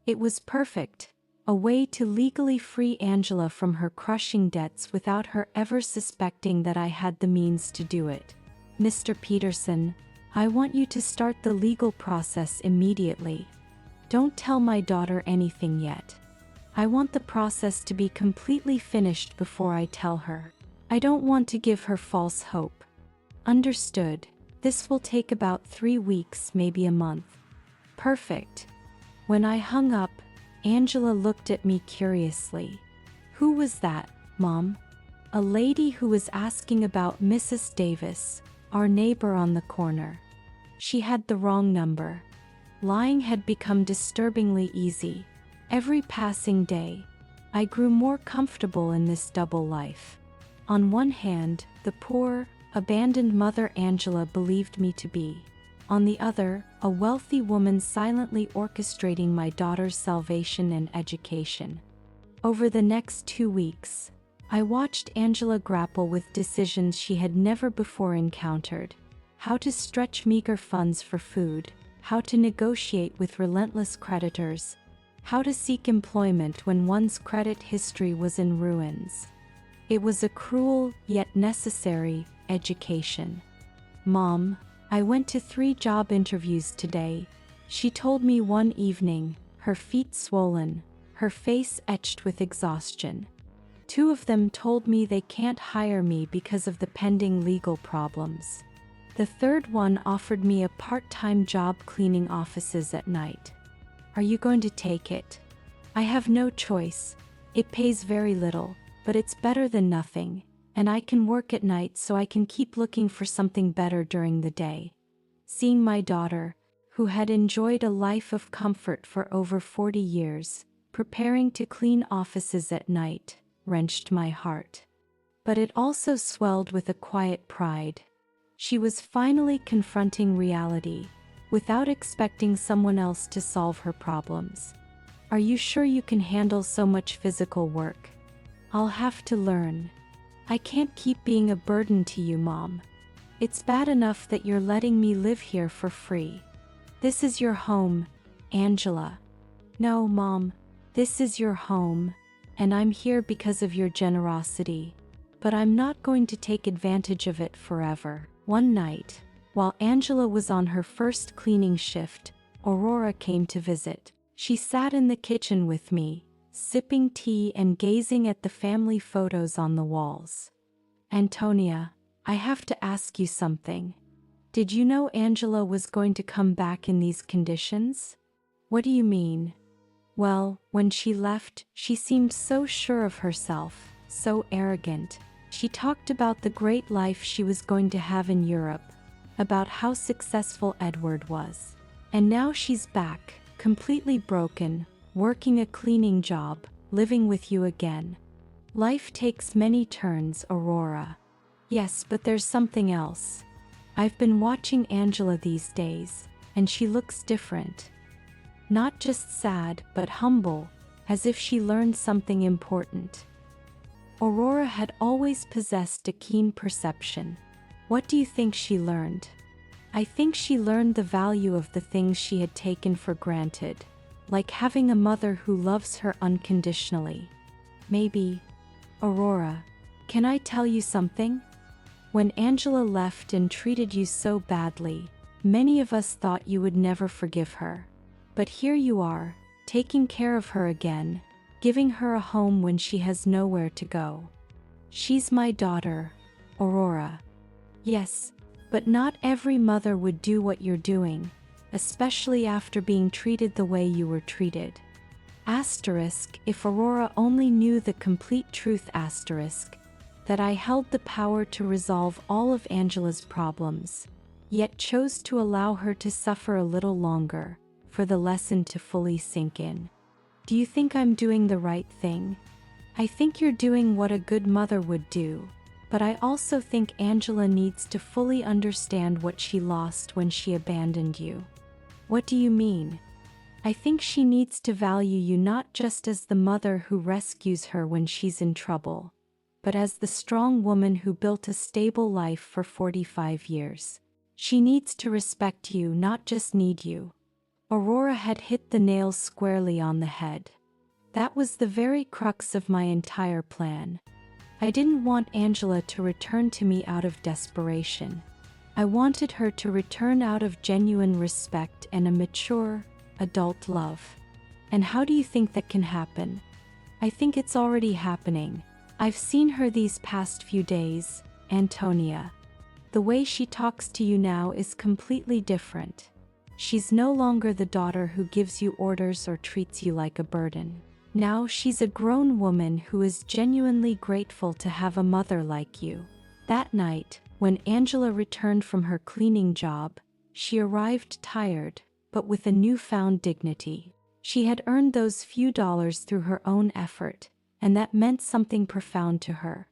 It was perfect. A way to legally free Angela from her crushing debts without her ever suspecting that I had the means to do it. Mr. Peterson, I want you to start the legal process immediately. Don't tell my daughter anything yet. I want the process to be completely finished before I tell her. I don't want to give her false hope. Understood. This will take about 3 weeks, maybe a month. Perfect. When I hung up, Angela looked at me curiously. Who was that, Mom? A lady who was asking about Mrs. Davis, our neighbor on the corner. She had the wrong number. Lying had become disturbingly easy. Every passing day, I grew more comfortable in this double life. On one hand, the poor, abandoned mother Angela believed me to be. On the other, a wealthy woman silently orchestrating my daughter's salvation and education. Over the next 2 weeks, I watched Angela grapple with decisions she had never before encountered. How to stretch meager funds for food, how to negotiate with relentless creditors, how to seek employment when one's credit history was in ruins. It was a cruel, yet necessary, education. Mom, I went to 3 job interviews today. She told me one evening, her feet swollen, her face etched with exhaustion. 2 of them told me they can't hire me because of the pending legal problems. The 3rd one offered me a part-time job cleaning offices at night. Are you going to take it? I have no choice. It pays very little, but it's better than nothing, and I can work at night so I can keep looking for something better during the day. Seeing my daughter, who had enjoyed a life of comfort for over 40 years, preparing to clean offices at night, wrenched my heart. But it also swelled with a quiet pride. She was finally confronting reality, without expecting someone else to solve her problems. Are you sure you can handle so much physical work? I'll have to learn. I can't keep being a burden to you, Mom. It's bad enough that you're letting me live here for free. This is your home, Angela. No, Mom, this is your home, and I'm here because of your generosity. But I'm not going to take advantage of it forever. One night, while Angela was on her first cleaning shift, Aurora came to visit. She sat in the kitchen with me, sipping tea and gazing at the family photos on the walls. Antonia, I have to ask you something. Did you know Angela was going to come back in these conditions? What do you mean? Well, when she left, she seemed so sure of herself, so arrogant. She talked about the great life she was going to have in Europe, about how successful Edward was. And now she's back, completely broken, working a cleaning job, living with you again. Life takes many turns, Aurora. Yes, but there's something else. I've been watching Angela these days, and she looks different. Not just sad, but humble, as if she learned something important. Aurora had always possessed a keen perception. What do you think she learned? I think she learned the value of the things she had taken for granted, like having a mother who loves her unconditionally. Maybe. Aurora, can I tell you something? When Angela left and treated you so badly, many of us thought you would never forgive her. But here you are, taking care of her again, giving her a home when she has nowhere to go. She's my daughter, Aurora. Yes, but not every mother would do what you're doing, especially after being treated the way you were treated. If Aurora only knew the complete truth, that I held the power to resolve all of Angela's problems, yet chose to allow her to suffer a little longer, for the lesson to fully sink in. Do you think I'm doing the right thing? I think you're doing what a good mother would do, but I also think Angela needs to fully understand what she lost when she abandoned you. What do you mean? I think she needs to value you not just as the mother who rescues her when she's in trouble, but as the strong woman who built a stable life for 45 years. She needs to respect you, not just need you. Aurora had hit the nail squarely on the head. That was the very crux of my entire plan. I didn't want Angela to return to me out of desperation. I wanted her to return out of genuine respect and a mature, adult love. And how do you think that can happen? I think it's already happening. I've seen her these past few days, Antonia. The way she talks to you now is completely different. She's no longer the daughter who gives you orders or treats you like a burden. Now she's a grown woman who is genuinely grateful to have a mother like you. That night, when Angela returned from her cleaning job, she arrived tired, but with a newfound dignity. She had earned those few dollars through her own effort, and that meant something profound to her.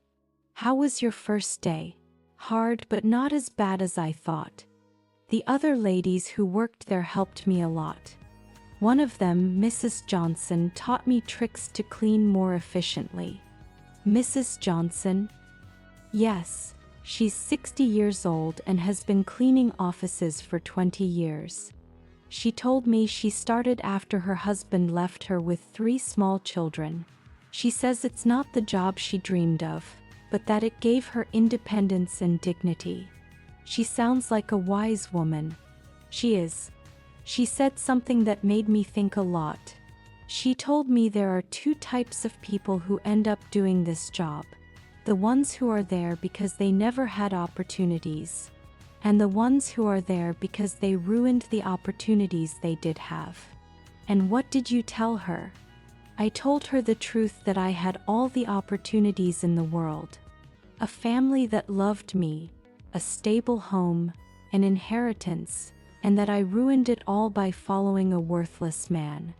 How was your first day? Hard, but not as bad as I thought. The other ladies who worked there helped me a lot. One of them, Mrs. Johnson, taught me tricks to clean more efficiently. Mrs. Johnson? Yes, she's 60 years old and has been cleaning offices for 20 years. She told me she started after her husband left her with 3 small children. She says it's not the job she dreamed of, but that it gave her independence and dignity. She sounds like a wise woman. She is. She said something that made me think a lot. She told me there are 2 types of people who end up doing this job. The ones who are there because they never had opportunities, and the ones who are there because they ruined the opportunities they did have. And what did you tell her? I told her the truth, that I had all the opportunities in the world. A family that loved me, a stable home, an inheritance, and that I ruined it all by following a worthless man.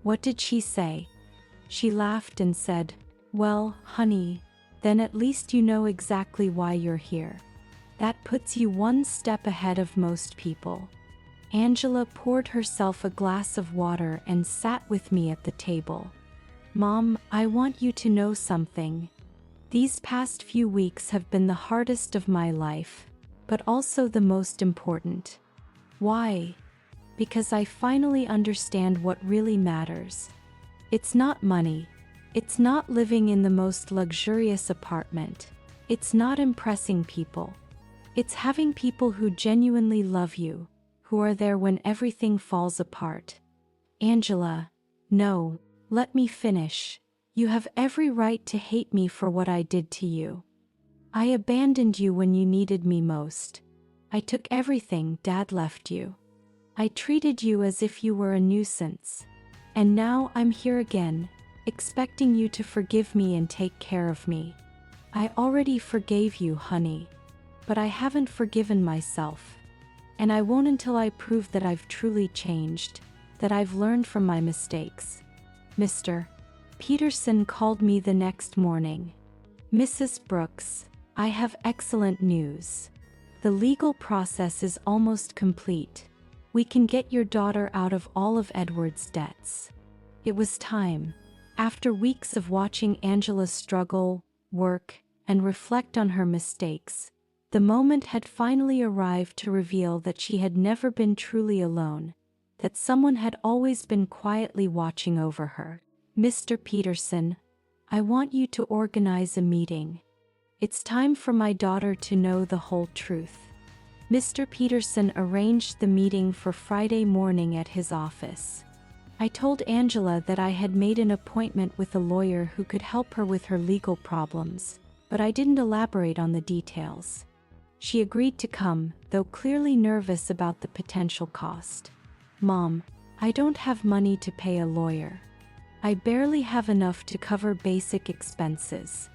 What did she say? She laughed and said, "Well, honey, then at least you know exactly why you're here. That puts you one step ahead of most people." Angela poured herself a glass of water and sat with me at the table. "Mom, I want you to know something. These past few weeks have been the hardest of my life, but also the most important. Why? Because I finally understand what really matters. It's not money. It's not living in the most luxurious apartment. It's not impressing people. It's having people who genuinely love you, who are there when everything falls apart." Angela, no, let me finish. You have every right to hate me for what I did to you. I abandoned you when you needed me most. I took everything Dad left you. I treated you as if you were a nuisance. And now I'm here again, expecting you to forgive me and take care of me. I already forgave you, honey. But I haven't forgiven myself. And I won't until I prove that I've truly changed, that I've learned from my mistakes. Mr. Peterson called me the next morning. "Mrs. Brooks, I have excellent news. The legal process is almost complete. We can get your daughter out of all of Edward's debts." It was time. After weeks of watching Angela struggle, work, and reflect on her mistakes, the moment had finally arrived to reveal that she had never been truly alone, that someone had always been quietly watching over her. "Mr. Peterson, I want you to organize a meeting. It's time for my daughter to know the whole truth." Mr. Peterson arranged the meeting for Friday morning at his office. I told Angela that I had made an appointment with a lawyer who could help her with her legal problems, but I didn't elaborate on the details. She agreed to come, though clearly nervous about the potential cost. "Mom, I don't have money to pay a lawyer. I barely have enough to cover basic expenses.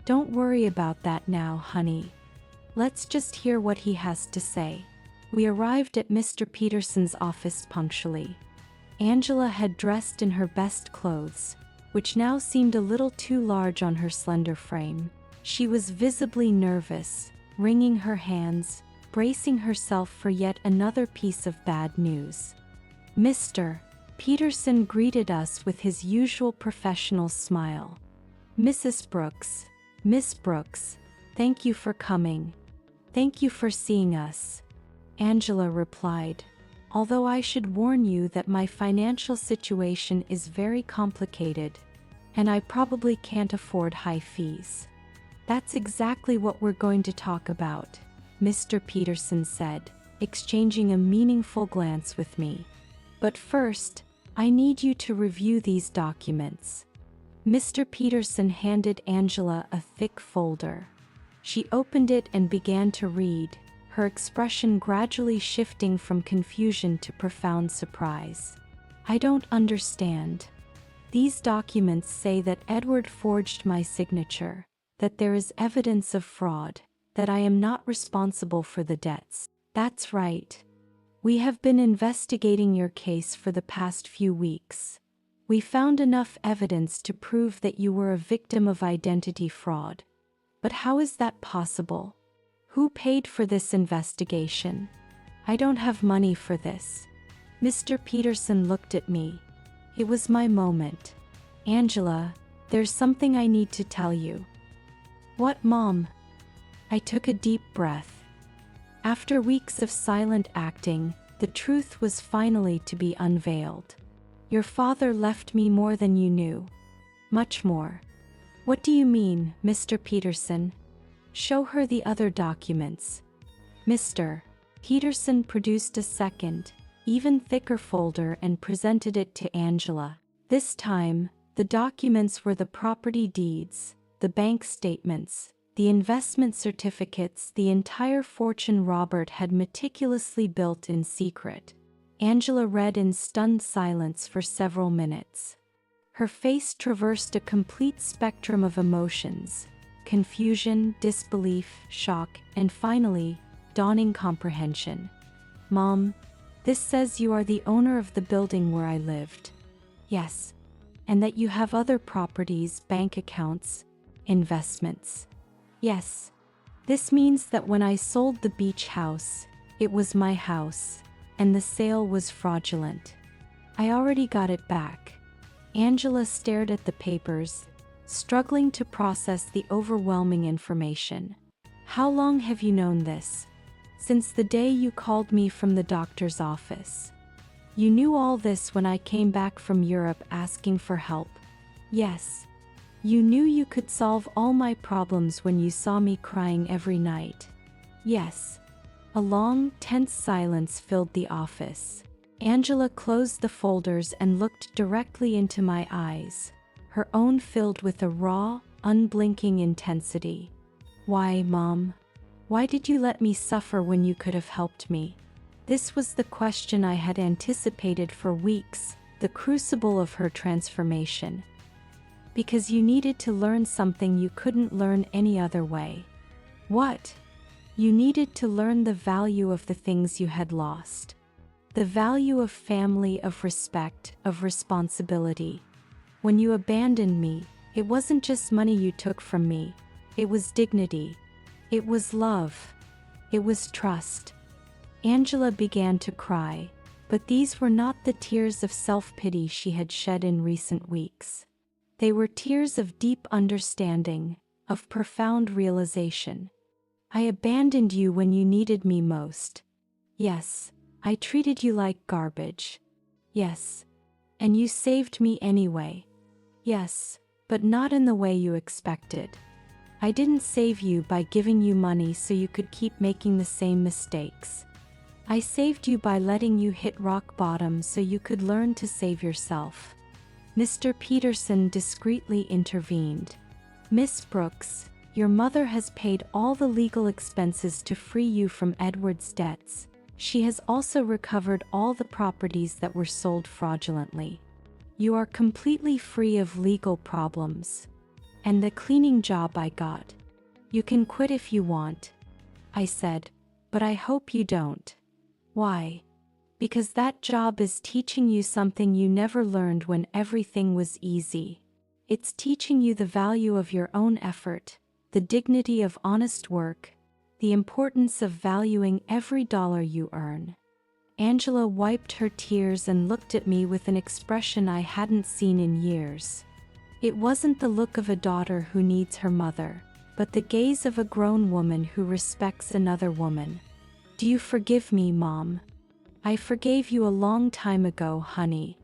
Don't worry about that now, honey. Let's just hear what he has to say. We arrived at Mr. Peterson's office punctually. Angela had dressed in her best clothes, which now seemed a little too large on her slender frame. She was visibly nervous, wringing her hands, bracing herself for yet another piece of bad news. Mr. Peterson greeted us with his usual professional smile. Mrs. Brooks, Miss Brooks, thank you for coming. Thank you for seeing us, Angela replied. Although I should warn you that my financial situation is very complicated, and I probably can't afford high fees. That's exactly what we're going to talk about, Mr. Peterson said, exchanging a meaningful glance with me. But first, I need you to review these documents. Mr. Peterson handed Angela a thick folder. She opened it and began to read, her expression gradually shifting from confusion to profound surprise. I don't understand. These documents say that Edward forged my signature, that there is evidence of fraud, that I am not responsible for the debts. That's right. We have been investigating your case for the past few weeks. We found enough evidence to prove that you were a victim of identity fraud. But how is that possible? Who paid for this investigation? I don't have money for this. Mr. Peterson looked at me. It was my moment. Angela, there's something I need to tell you. What, Mom? I took a deep breath. After weeks of silent acting, the truth was finally to be unveiled. Your father left me more than you knew. Much more. What do you mean, Mr. Peterson? Show her the other documents. Mr. Peterson produced a second, even thicker folder and presented it to Angela. This time, the documents were the property deeds, the bank statements, the investment certificates, the entire fortune Robert had meticulously built in secret. Angela read in stunned silence for several minutes. Her face traversed a complete spectrum of emotions: confusion, disbelief, shock, and finally, dawning comprehension. Mom, this says you are the owner of the building where I lived. Yes. And that you have other properties, bank accounts, investments. Yes. This means that when I sold the beach house, it was my house, and the sale was fraudulent. I already got it back. Angela stared at the papers, struggling to process the overwhelming information. How long have you known this? Since the day you called me from the doctor's office. You knew all this when I came back from Europe asking for help. Yes. You knew you could solve all my problems when you saw me crying every night. Yes. A long, tense silence filled the office. Angela closed the folders and looked directly into my eyes, her own filled with a raw, unblinking intensity. Why, Mom? Why did you let me suffer when you could have helped me? This was the question I had anticipated for weeks, the crucible of her transformation. Because you needed to learn something you couldn't learn any other way. What? You needed to learn the value of the things you had lost. The value of family, of respect, of responsibility. When you abandoned me, it wasn't just money you took from me. It was dignity. It was love. It was trust. Angela began to cry, but these were not the tears of self-pity she had shed in recent weeks. They were tears of deep understanding, of profound realization. I abandoned you when you needed me most. Yes, I treated you like garbage. Yes. And you saved me anyway. Yes, but not in the way you expected. I didn't save you by giving you money so you could keep making the same mistakes. I saved you by letting you hit rock bottom so you could learn to save yourself. Mr. Peterson discreetly intervened. Miss Brooks, your mother has paid all the legal expenses to free you from Edward's debts. She has also recovered all the properties that were sold fraudulently. You are completely free of legal problems. And the cleaning job I got. You can quit if you want. I said, but I hope you don't. Why? Because that job is teaching you something you never learned when everything was easy. It's teaching you the value of your own effort, the dignity of honest work, the importance of valuing every dollar you earn. Angela wiped her tears and looked at me with an expression I hadn't seen in years. It wasn't the look of a daughter who needs her mother, but the gaze of a grown woman who respects another woman. Do you forgive me, Mom? I forgave you a long time ago, honey.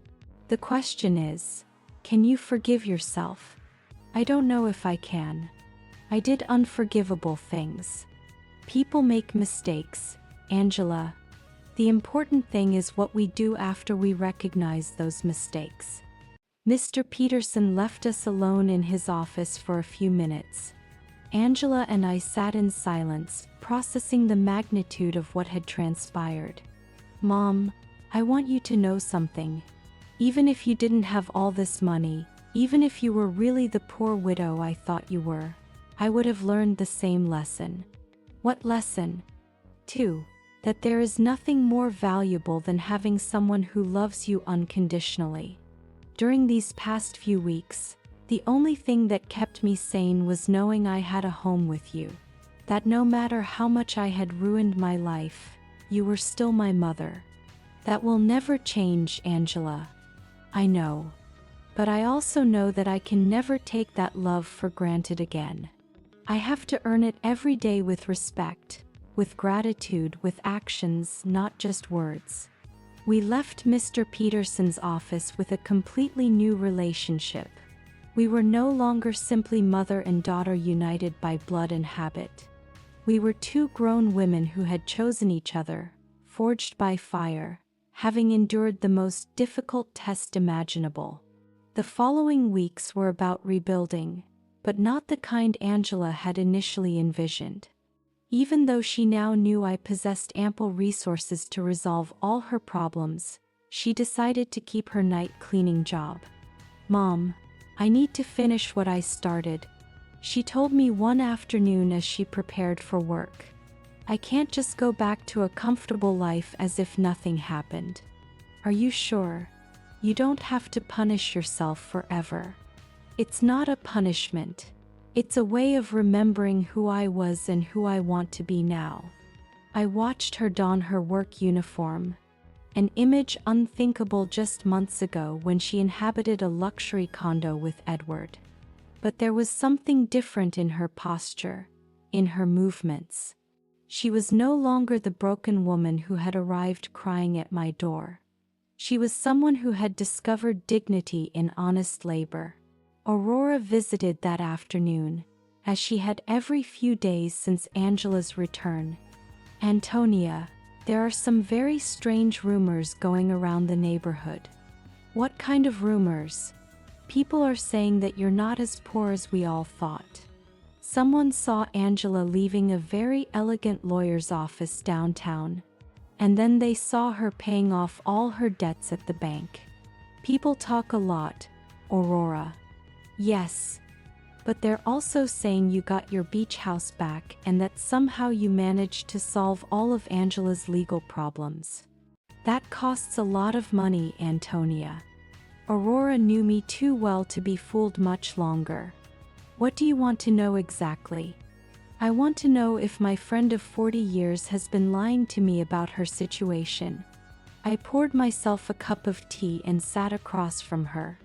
The question is, can you forgive yourself? I don't know if I can. I did unforgivable things. People make mistakes, Angela. The important thing is what we do after we recognize those mistakes. Mr. Peterson left us alone in his office for a few minutes. Angela and I sat in silence, processing the magnitude of what had transpired. Mom, I want you to know something. Even if you didn't have all this money, even if you were really the poor widow I thought you were, I would have learned the same lesson. What lesson? 2. That there is nothing more valuable than having someone who loves you unconditionally. During these past few weeks, the only thing that kept me sane was knowing I had a home with you. That no matter how much I had ruined my life, you were still my mother. That will never change, Angela. I know. But I also know that I can never take that love for granted again. I have to earn it every day with respect, with gratitude, with actions, not just words. We left Mr. Peterson's office with a completely new relationship. We were no longer simply mother and daughter united by blood and habit. We were two grown women who had chosen each other, forged by fire, having endured the most difficult test imaginable. The following weeks were about rebuilding, but not the kind Angela had initially envisioned. Even though she now knew I possessed ample resources to resolve all her problems, she decided to keep her night cleaning job. Mom, I need to finish what I started, she told me one afternoon as she prepared for work. I can't just go back to a comfortable life as if nothing happened. Are you sure? You don't have to punish yourself forever. It's not a punishment. It's a way of remembering who I was and who I want to be now. I watched her don her work uniform, an image unthinkable just months ago when she inhabited a luxury condo with Edward. But there was something different in her posture, in her movements. She was no longer the broken woman who had arrived crying at my door. She was someone who had discovered dignity in honest labor. Aurora visited that afternoon, as she had every few days since Angela's return. Antonia, there are some very strange rumors going around the neighborhood. What kind of rumors? People are saying that you're not as poor as we all thought. Someone saw Angela leaving a very elegant lawyer's office downtown, and then they saw her paying off all her debts at the bank. People talk a lot, Aurora. Yes, but they're also saying you got your beach house back and that somehow you managed to solve all of Angela's legal problems. That costs a lot of money, Antonia. Aurora knew me too well to be fooled much longer. What do you want to know exactly? I want to know if my friend of 40 years has been lying to me about her situation. I poured myself a cup of tea and sat across from her.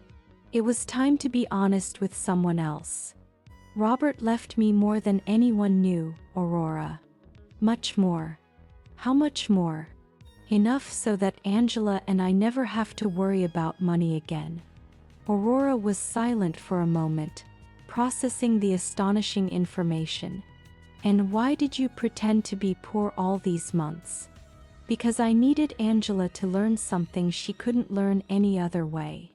It was time to be honest with someone else. Robert left me more than anyone knew, Aurora. Much more. How much more? Enough so that Angela and I never have to worry about money again. Aurora was silent for a moment, processing the astonishing information. And why did you pretend to be poor all these months? Because I needed Angela to learn something she couldn't learn any other way.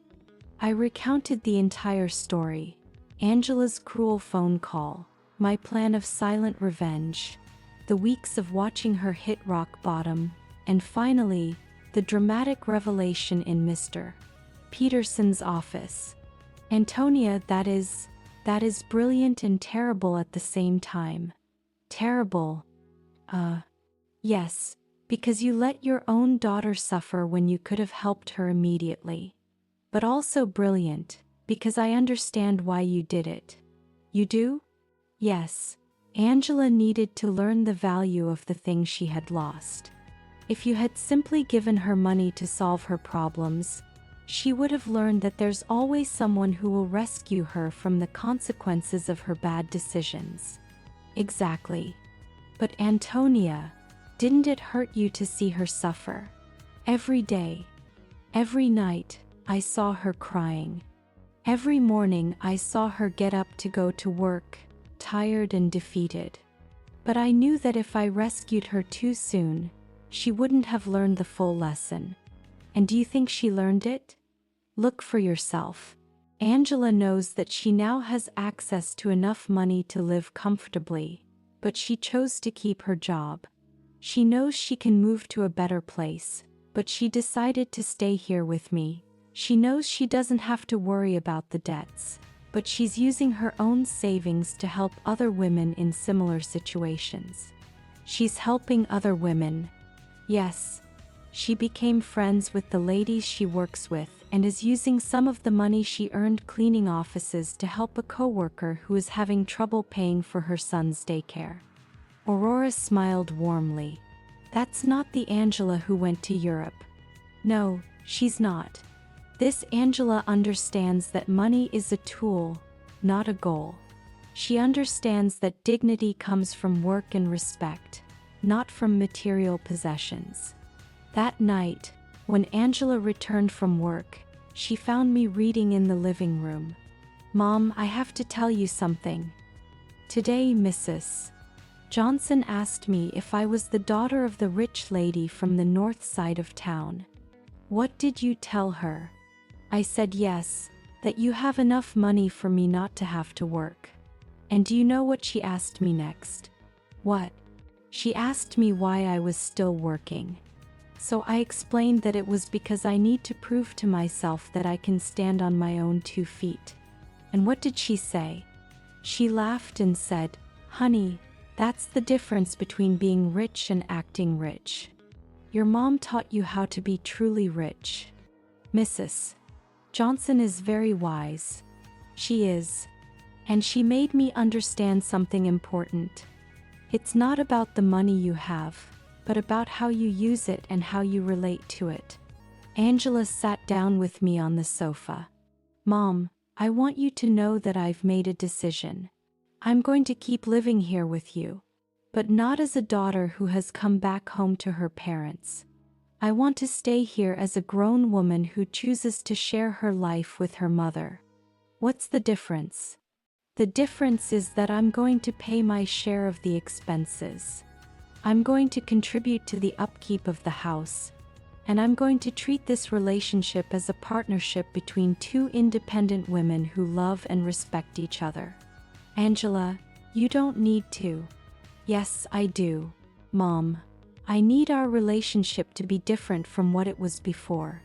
I recounted the entire story, Angela's cruel phone call, my plan of silent revenge, the weeks of watching her hit rock bottom, and finally, the dramatic revelation in Mr. Peterson's office. Antonia, that is brilliant and terrible at the same time. Terrible. Yes, because you let your own daughter suffer when you could have helped her immediately. But also brilliant, because I understand why you did it. You do? Yes. Angela needed to learn the value of the things she had lost. If you had simply given her money to solve her problems, she would have learned that there's always someone who will rescue her from the consequences of her bad decisions. Exactly. But Antonia, didn't it hurt you to see her suffer? Every day, every night, I saw her crying. Every morning I saw her get up to go to work, tired and defeated. But I knew that if I rescued her too soon, she wouldn't have learned the full lesson. And do you think she learned it? Look for yourself. Angela knows that she now has access to enough money to live comfortably, but she chose to keep her job. She knows she can move to a better place, but she decided to stay here with me. She knows she doesn't have to worry about the debts, but she's using her own savings to help other women in similar situations. She's helping other women. Yes. She became friends with the ladies she works with and is using some of the money she earned cleaning offices to help a coworker who is having trouble paying for her son's daycare. Aurora smiled warmly. That's not the Angela who went to Europe. No, she's not. This Angela understands that money is a tool, not a goal. She understands that dignity comes from work and respect, not from material possessions. That night, when Angela returned from work, she found me reading in the living room. Mom, I have to tell you something. Today, Mrs. Johnson asked me if I was the daughter of the rich lady from the north side of town. What did you tell her? I said yes, that you have enough money for me not to have to work. And do you know what she asked me next? What? She asked me why I was still working. So I explained that it was because I need to prove to myself that I can stand on my own 2 feet. And what did she say? She laughed and said, "Honey, that's the difference between being rich and acting rich. Your mom taught you how to be truly rich." Mrs. Johnson is very wise. She is. And she made me understand something important. It's not about the money you have, but about how you use it and how you relate to it. Angela sat down with me on the sofa. Mom, I want you to know that I've made a decision. I'm going to keep living here with you, but not as a daughter who has come back home to her parents. I want to stay here as a grown woman who chooses to share her life with her mother. What's the difference? The difference is that I'm going to pay my share of the expenses. I'm going to contribute to the upkeep of the house, and I'm going to treat this relationship as a partnership between 2 independent women who love and respect each other. Angela, you don't need to. Yes, I do, Mom. I need our relationship to be different from what it was before.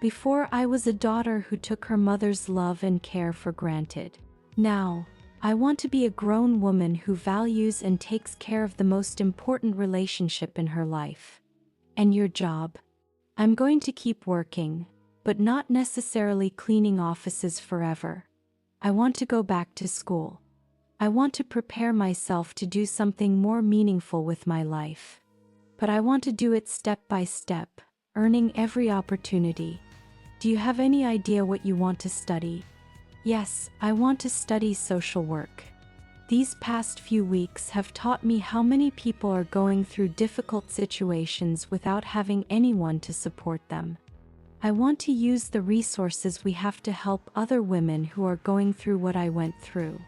Before, I was a daughter who took her mother's love and care for granted. Now, I want to be a grown woman who values and takes care of the most important relationship in her life. And your job? I'm going to keep working, but not necessarily cleaning offices forever. I want to go back to school. I want to prepare myself to do something more meaningful with my life. But I want to do it step by step, earning every opportunity. Do you have any idea what you want to study? Yes, I want to study social work. These past few weeks have taught me how many people are going through difficult situations without having anyone to support them. I want to use the resources we have to help other women who are going through what I went through.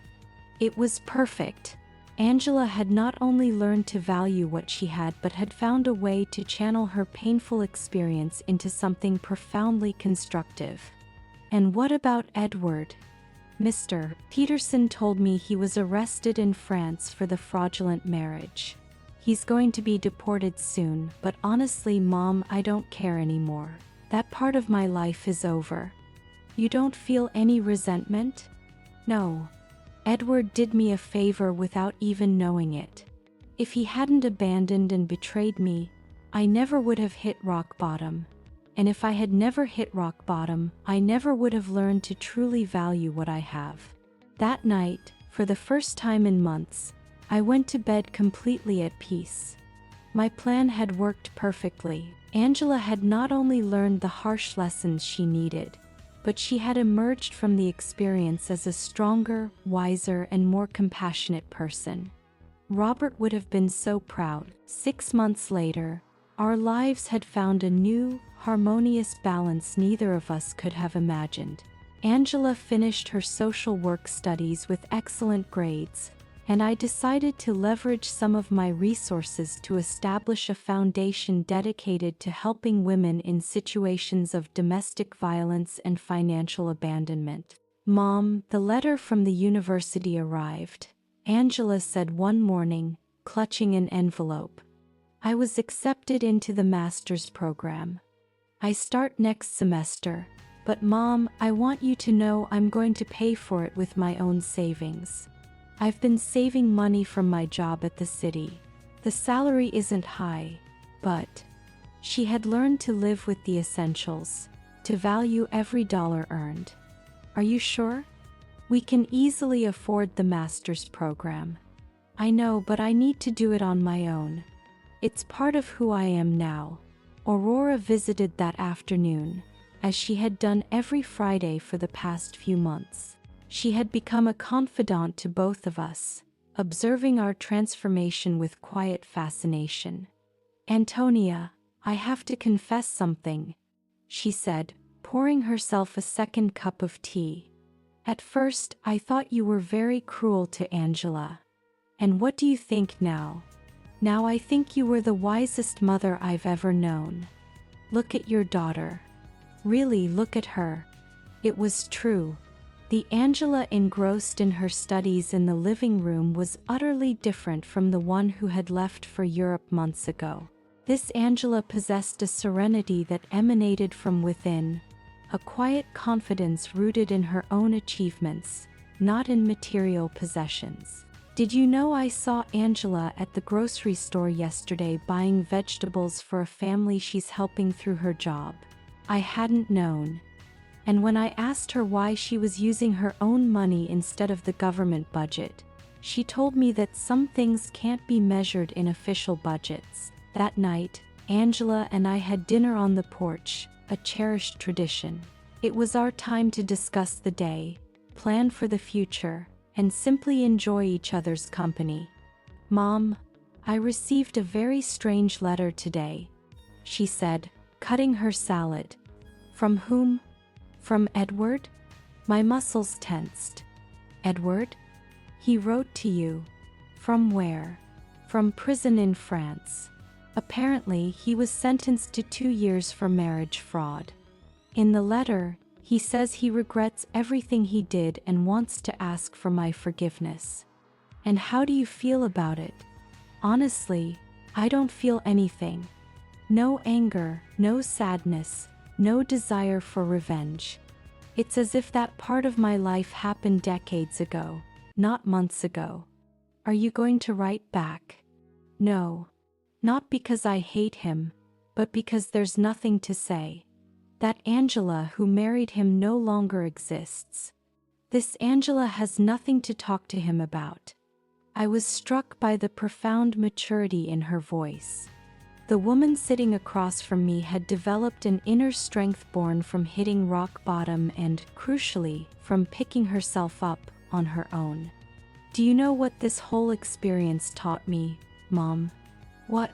It was perfect. Angela had not only learned to value what she had but had found a way to channel her painful experience into something profoundly constructive. And what about Edward? Mr. Peterson told me he was arrested in France for the fraudulent marriage. He's going to be deported soon, but honestly, Mom, I don't care anymore. That part of my life is over. You don't feel any resentment? No. Edward did me a favor without even knowing it. If he hadn't abandoned and betrayed me, I never would have hit rock bottom. And if I had never hit rock bottom, I never would have learned to truly value what I have. That night, for the first time in months, I went to bed completely at peace. My plan had worked perfectly. Angela had not only learned the harsh lessons she needed, but she had emerged from the experience as a stronger, wiser, and more compassionate person. Robert would have been so proud. 6 months later, our lives had found a new, harmonious balance neither of us could have imagined. Angela finished her social work studies with excellent grades, and I decided to leverage some of my resources to establish a foundation dedicated to helping women in situations of domestic violence and financial abandonment. "Mom, the letter from the university arrived," Angela said one morning, clutching an envelope. "I was accepted into the master's program. I start next semester, but Mom, I want you to know I'm going to pay for it with my own savings. I've been saving money from my job at the city. The salary isn't high, but..." She had learned to live with the essentials, to value every dollar earned. "Are you sure? We can easily afford the master's program." "I know, but I need to do it on my own. It's part of who I am now." Aurora visited that afternoon, as she had done every Friday for the past few months. She had become a confidant to both of us, observing our transformation with quiet fascination. "Antonia, I have to confess something," she said, pouring herself a second cup of tea. "At first, I thought you were very cruel to Angela. And what do you think now?" "Now I think you were the wisest mother I've ever known. Look at your daughter. Really, look at her." It was true. The Angela engrossed in her studies in the living room was utterly different from the one who had left for Europe months ago. This Angela possessed a serenity that emanated from within, a quiet confidence rooted in her own achievements, not in material possessions. "Did you know I saw Angela at the grocery store yesterday buying vegetables for a family she's helping through her job? I hadn't known. And when I asked her why she was using her own money instead of the government budget, she told me that some things can't be measured in official budgets." That night, Angela and I had dinner on the porch, a cherished tradition. It was our time to discuss the day, plan for the future, and simply enjoy each other's company. "Mom, I received a very strange letter today," she said, cutting her salad. "From whom?" "From Edward?" My muscles tensed. "Edward? He wrote to you. From where?" "From prison in France. Apparently, he was sentenced to 2 years for marriage fraud. In the letter, he says he regrets everything he did and wants to ask for my forgiveness." "And how do you feel about it?" "Honestly, I don't feel anything. No anger, no sadness, no desire for revenge. It's as if that part of my life happened decades ago, not months ago." "Are you going to write back?" "No. Not because I hate him, but because there's nothing to say. That Angela who married him no longer exists. This Angela has nothing to talk to him about." I was struck by the profound maturity in her voice. The woman sitting across from me had developed an inner strength born from hitting rock bottom and, crucially, from picking herself up on her own. "Do you know what this whole experience taught me, Mom?" "What?"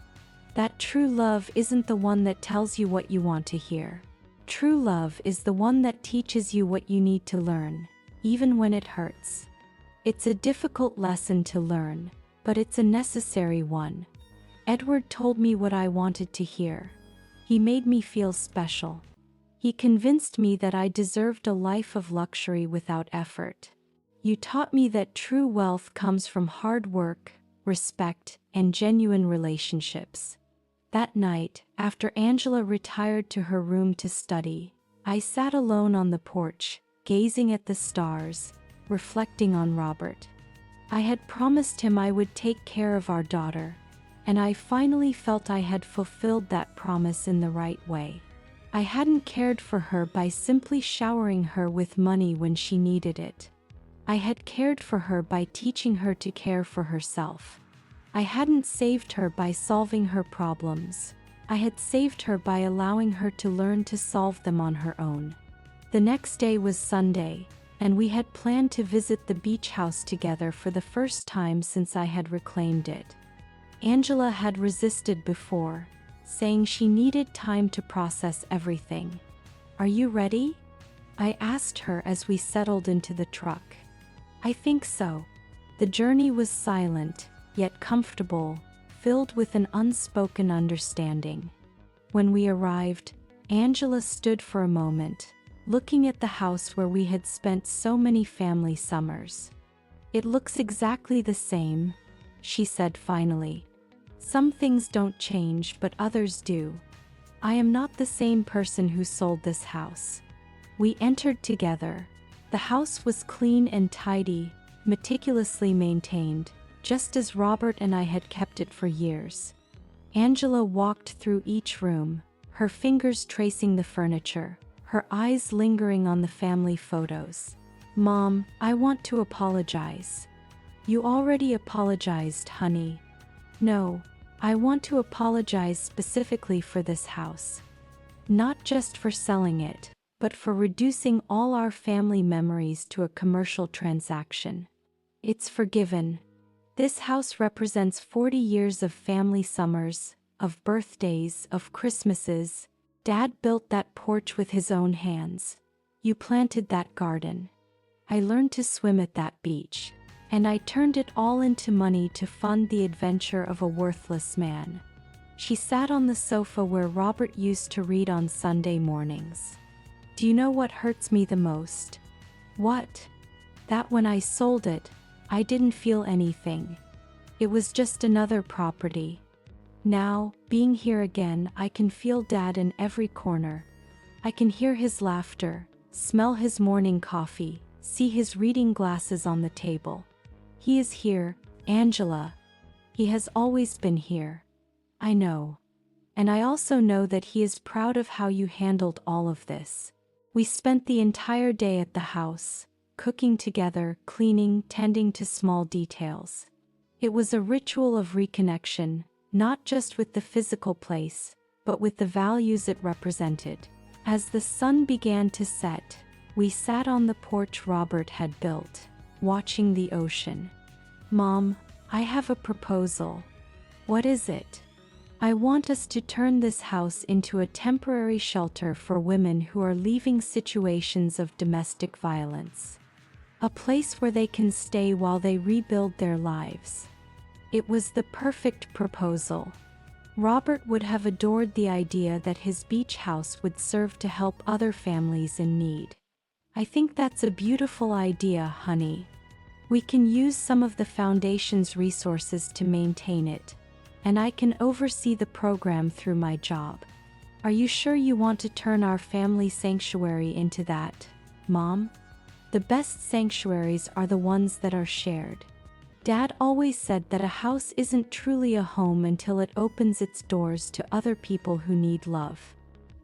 "That true love isn't the one that tells you what you want to hear. True love is the one that teaches you what you need to learn, even when it hurts. It's a difficult lesson to learn, but it's a necessary one. Edward told me what I wanted to hear. He made me feel special. He convinced me that I deserved a life of luxury without effort. You taught me that true wealth comes from hard work, respect, and genuine relationships." That night, after Angela retired to her room to study, I sat alone on the porch, gazing at the stars, reflecting on Robert. I had promised him I would take care of our daughter, and I finally felt I had fulfilled that promise in the right way. I hadn't cared for her by simply showering her with money when she needed it. I had cared for her by teaching her to care for herself. I hadn't saved her by solving her problems. I had saved her by allowing her to learn to solve them on her own. The next day was Sunday, and we had planned to visit the beach house together for the first time since I had reclaimed it. Angela had resisted before, saying she needed time to process everything. "Are you ready?" I asked her as we settled into the truck. "I think so." The journey was silent, yet comfortable, filled with an unspoken understanding. When we arrived, Angela stood for a moment, looking at the house where we had spent so many family summers. "It looks exactly the same," she said finally. "Some things don't change, but others do. I am not the same person who sold this house." We entered together. The house was clean and tidy, meticulously maintained, just as Robert and I had kept it for years. Angela walked through each room, her fingers tracing the furniture, her eyes lingering on the family photos. "Mom, I want to apologize." "You already apologized, honey." "No, I want to apologize specifically for this house. Not just for selling it, but for reducing all our family memories to a commercial transaction. It's forgiven. This house represents 40 years of family summers, of birthdays, of Christmases. Dad built that porch with his own hands. You planted that garden. I learned to swim at that beach. And I turned it all into money to fund the adventure of a worthless man." She sat on the sofa where Robert used to read on Sunday mornings. "Do you know what hurts me the most?" "What?" "That when I sold it, I didn't feel anything. It was just another property. Now, being here again, I can feel Dad in every corner. I can hear his laughter, smell his morning coffee, see his reading glasses on the table. He is here, Angela. He has always been here. I know. And I also know that he is proud of how you handled all of this." We spent the entire day at the house, cooking together, cleaning, tending to small details. It was a ritual of reconnection, not just with the physical place, but with the values it represented. As the sun began to set, we sat on the porch Robert had built, watching the ocean. "Mom, I have a proposal." "What is it?" "I want us to turn this house into a temporary shelter for women who are leaving situations of domestic violence. A place where they can stay while they rebuild their lives." It was the perfect proposal. Robert would have adored the idea that his beach house would serve to help other families in need. "I think that's a beautiful idea, honey. We can use some of the foundation's resources to maintain it, and I can oversee the program through my job. Are you sure you want to turn our family sanctuary into that, Mom? The best sanctuaries are the ones that are shared. Dad always said that a house isn't truly a home until it opens its doors to other people who need love."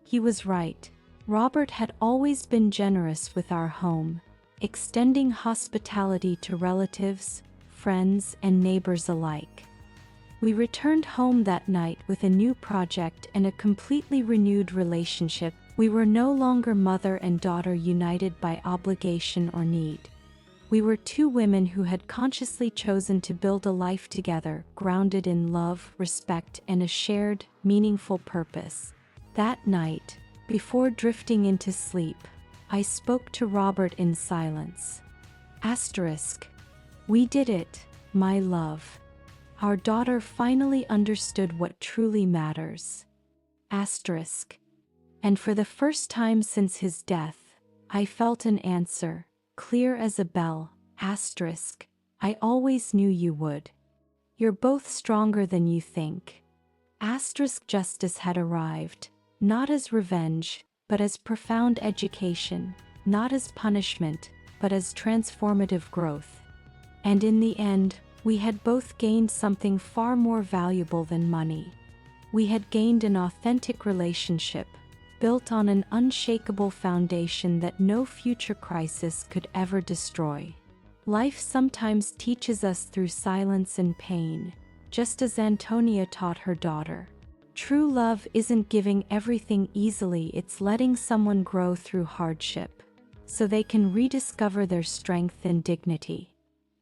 He was right. Robert had always been generous with our home, extending hospitality to relatives, friends, and neighbors alike. We returned home that night with a new project and a completely renewed relationship. We were no longer mother and daughter united by obligation or need. We were two women who had consciously chosen to build a life together, grounded in love, respect, and a shared, meaningful purpose. That night, before drifting into sleep, I spoke to Robert in silence. Asterisk. "We did it, my love. Our daughter finally understood what truly matters." Asterisk. And for the first time since his death, I felt an answer, clear as a bell. Asterisk. "I always knew you would. You're both stronger than you think." Asterisk. Justice had arrived, not as revenge, but as profound education, not as punishment, but as transformative growth. And in the end, we had both gained something far more valuable than money. We had gained an authentic relationship, built on an unshakable foundation that no future crisis could ever destroy. Life sometimes teaches us through silence and pain, just as Antonia taught her daughter. True love isn't giving everything easily, it's letting someone grow through hardship, so they can rediscover their strength and dignity.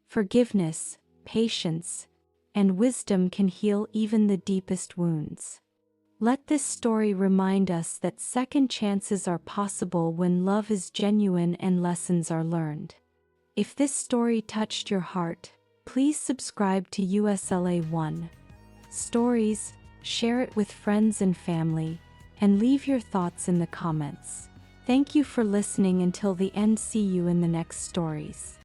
Forgiveness, patience, and wisdom can heal even the deepest wounds. Let this story remind us that second chances are possible when love is genuine and lessons are learned. If this story touched your heart, please subscribe to USLA1 Stories, share it with friends and family, and leave your thoughts in the comments. Thank you for listening until the end. See you in the next stories.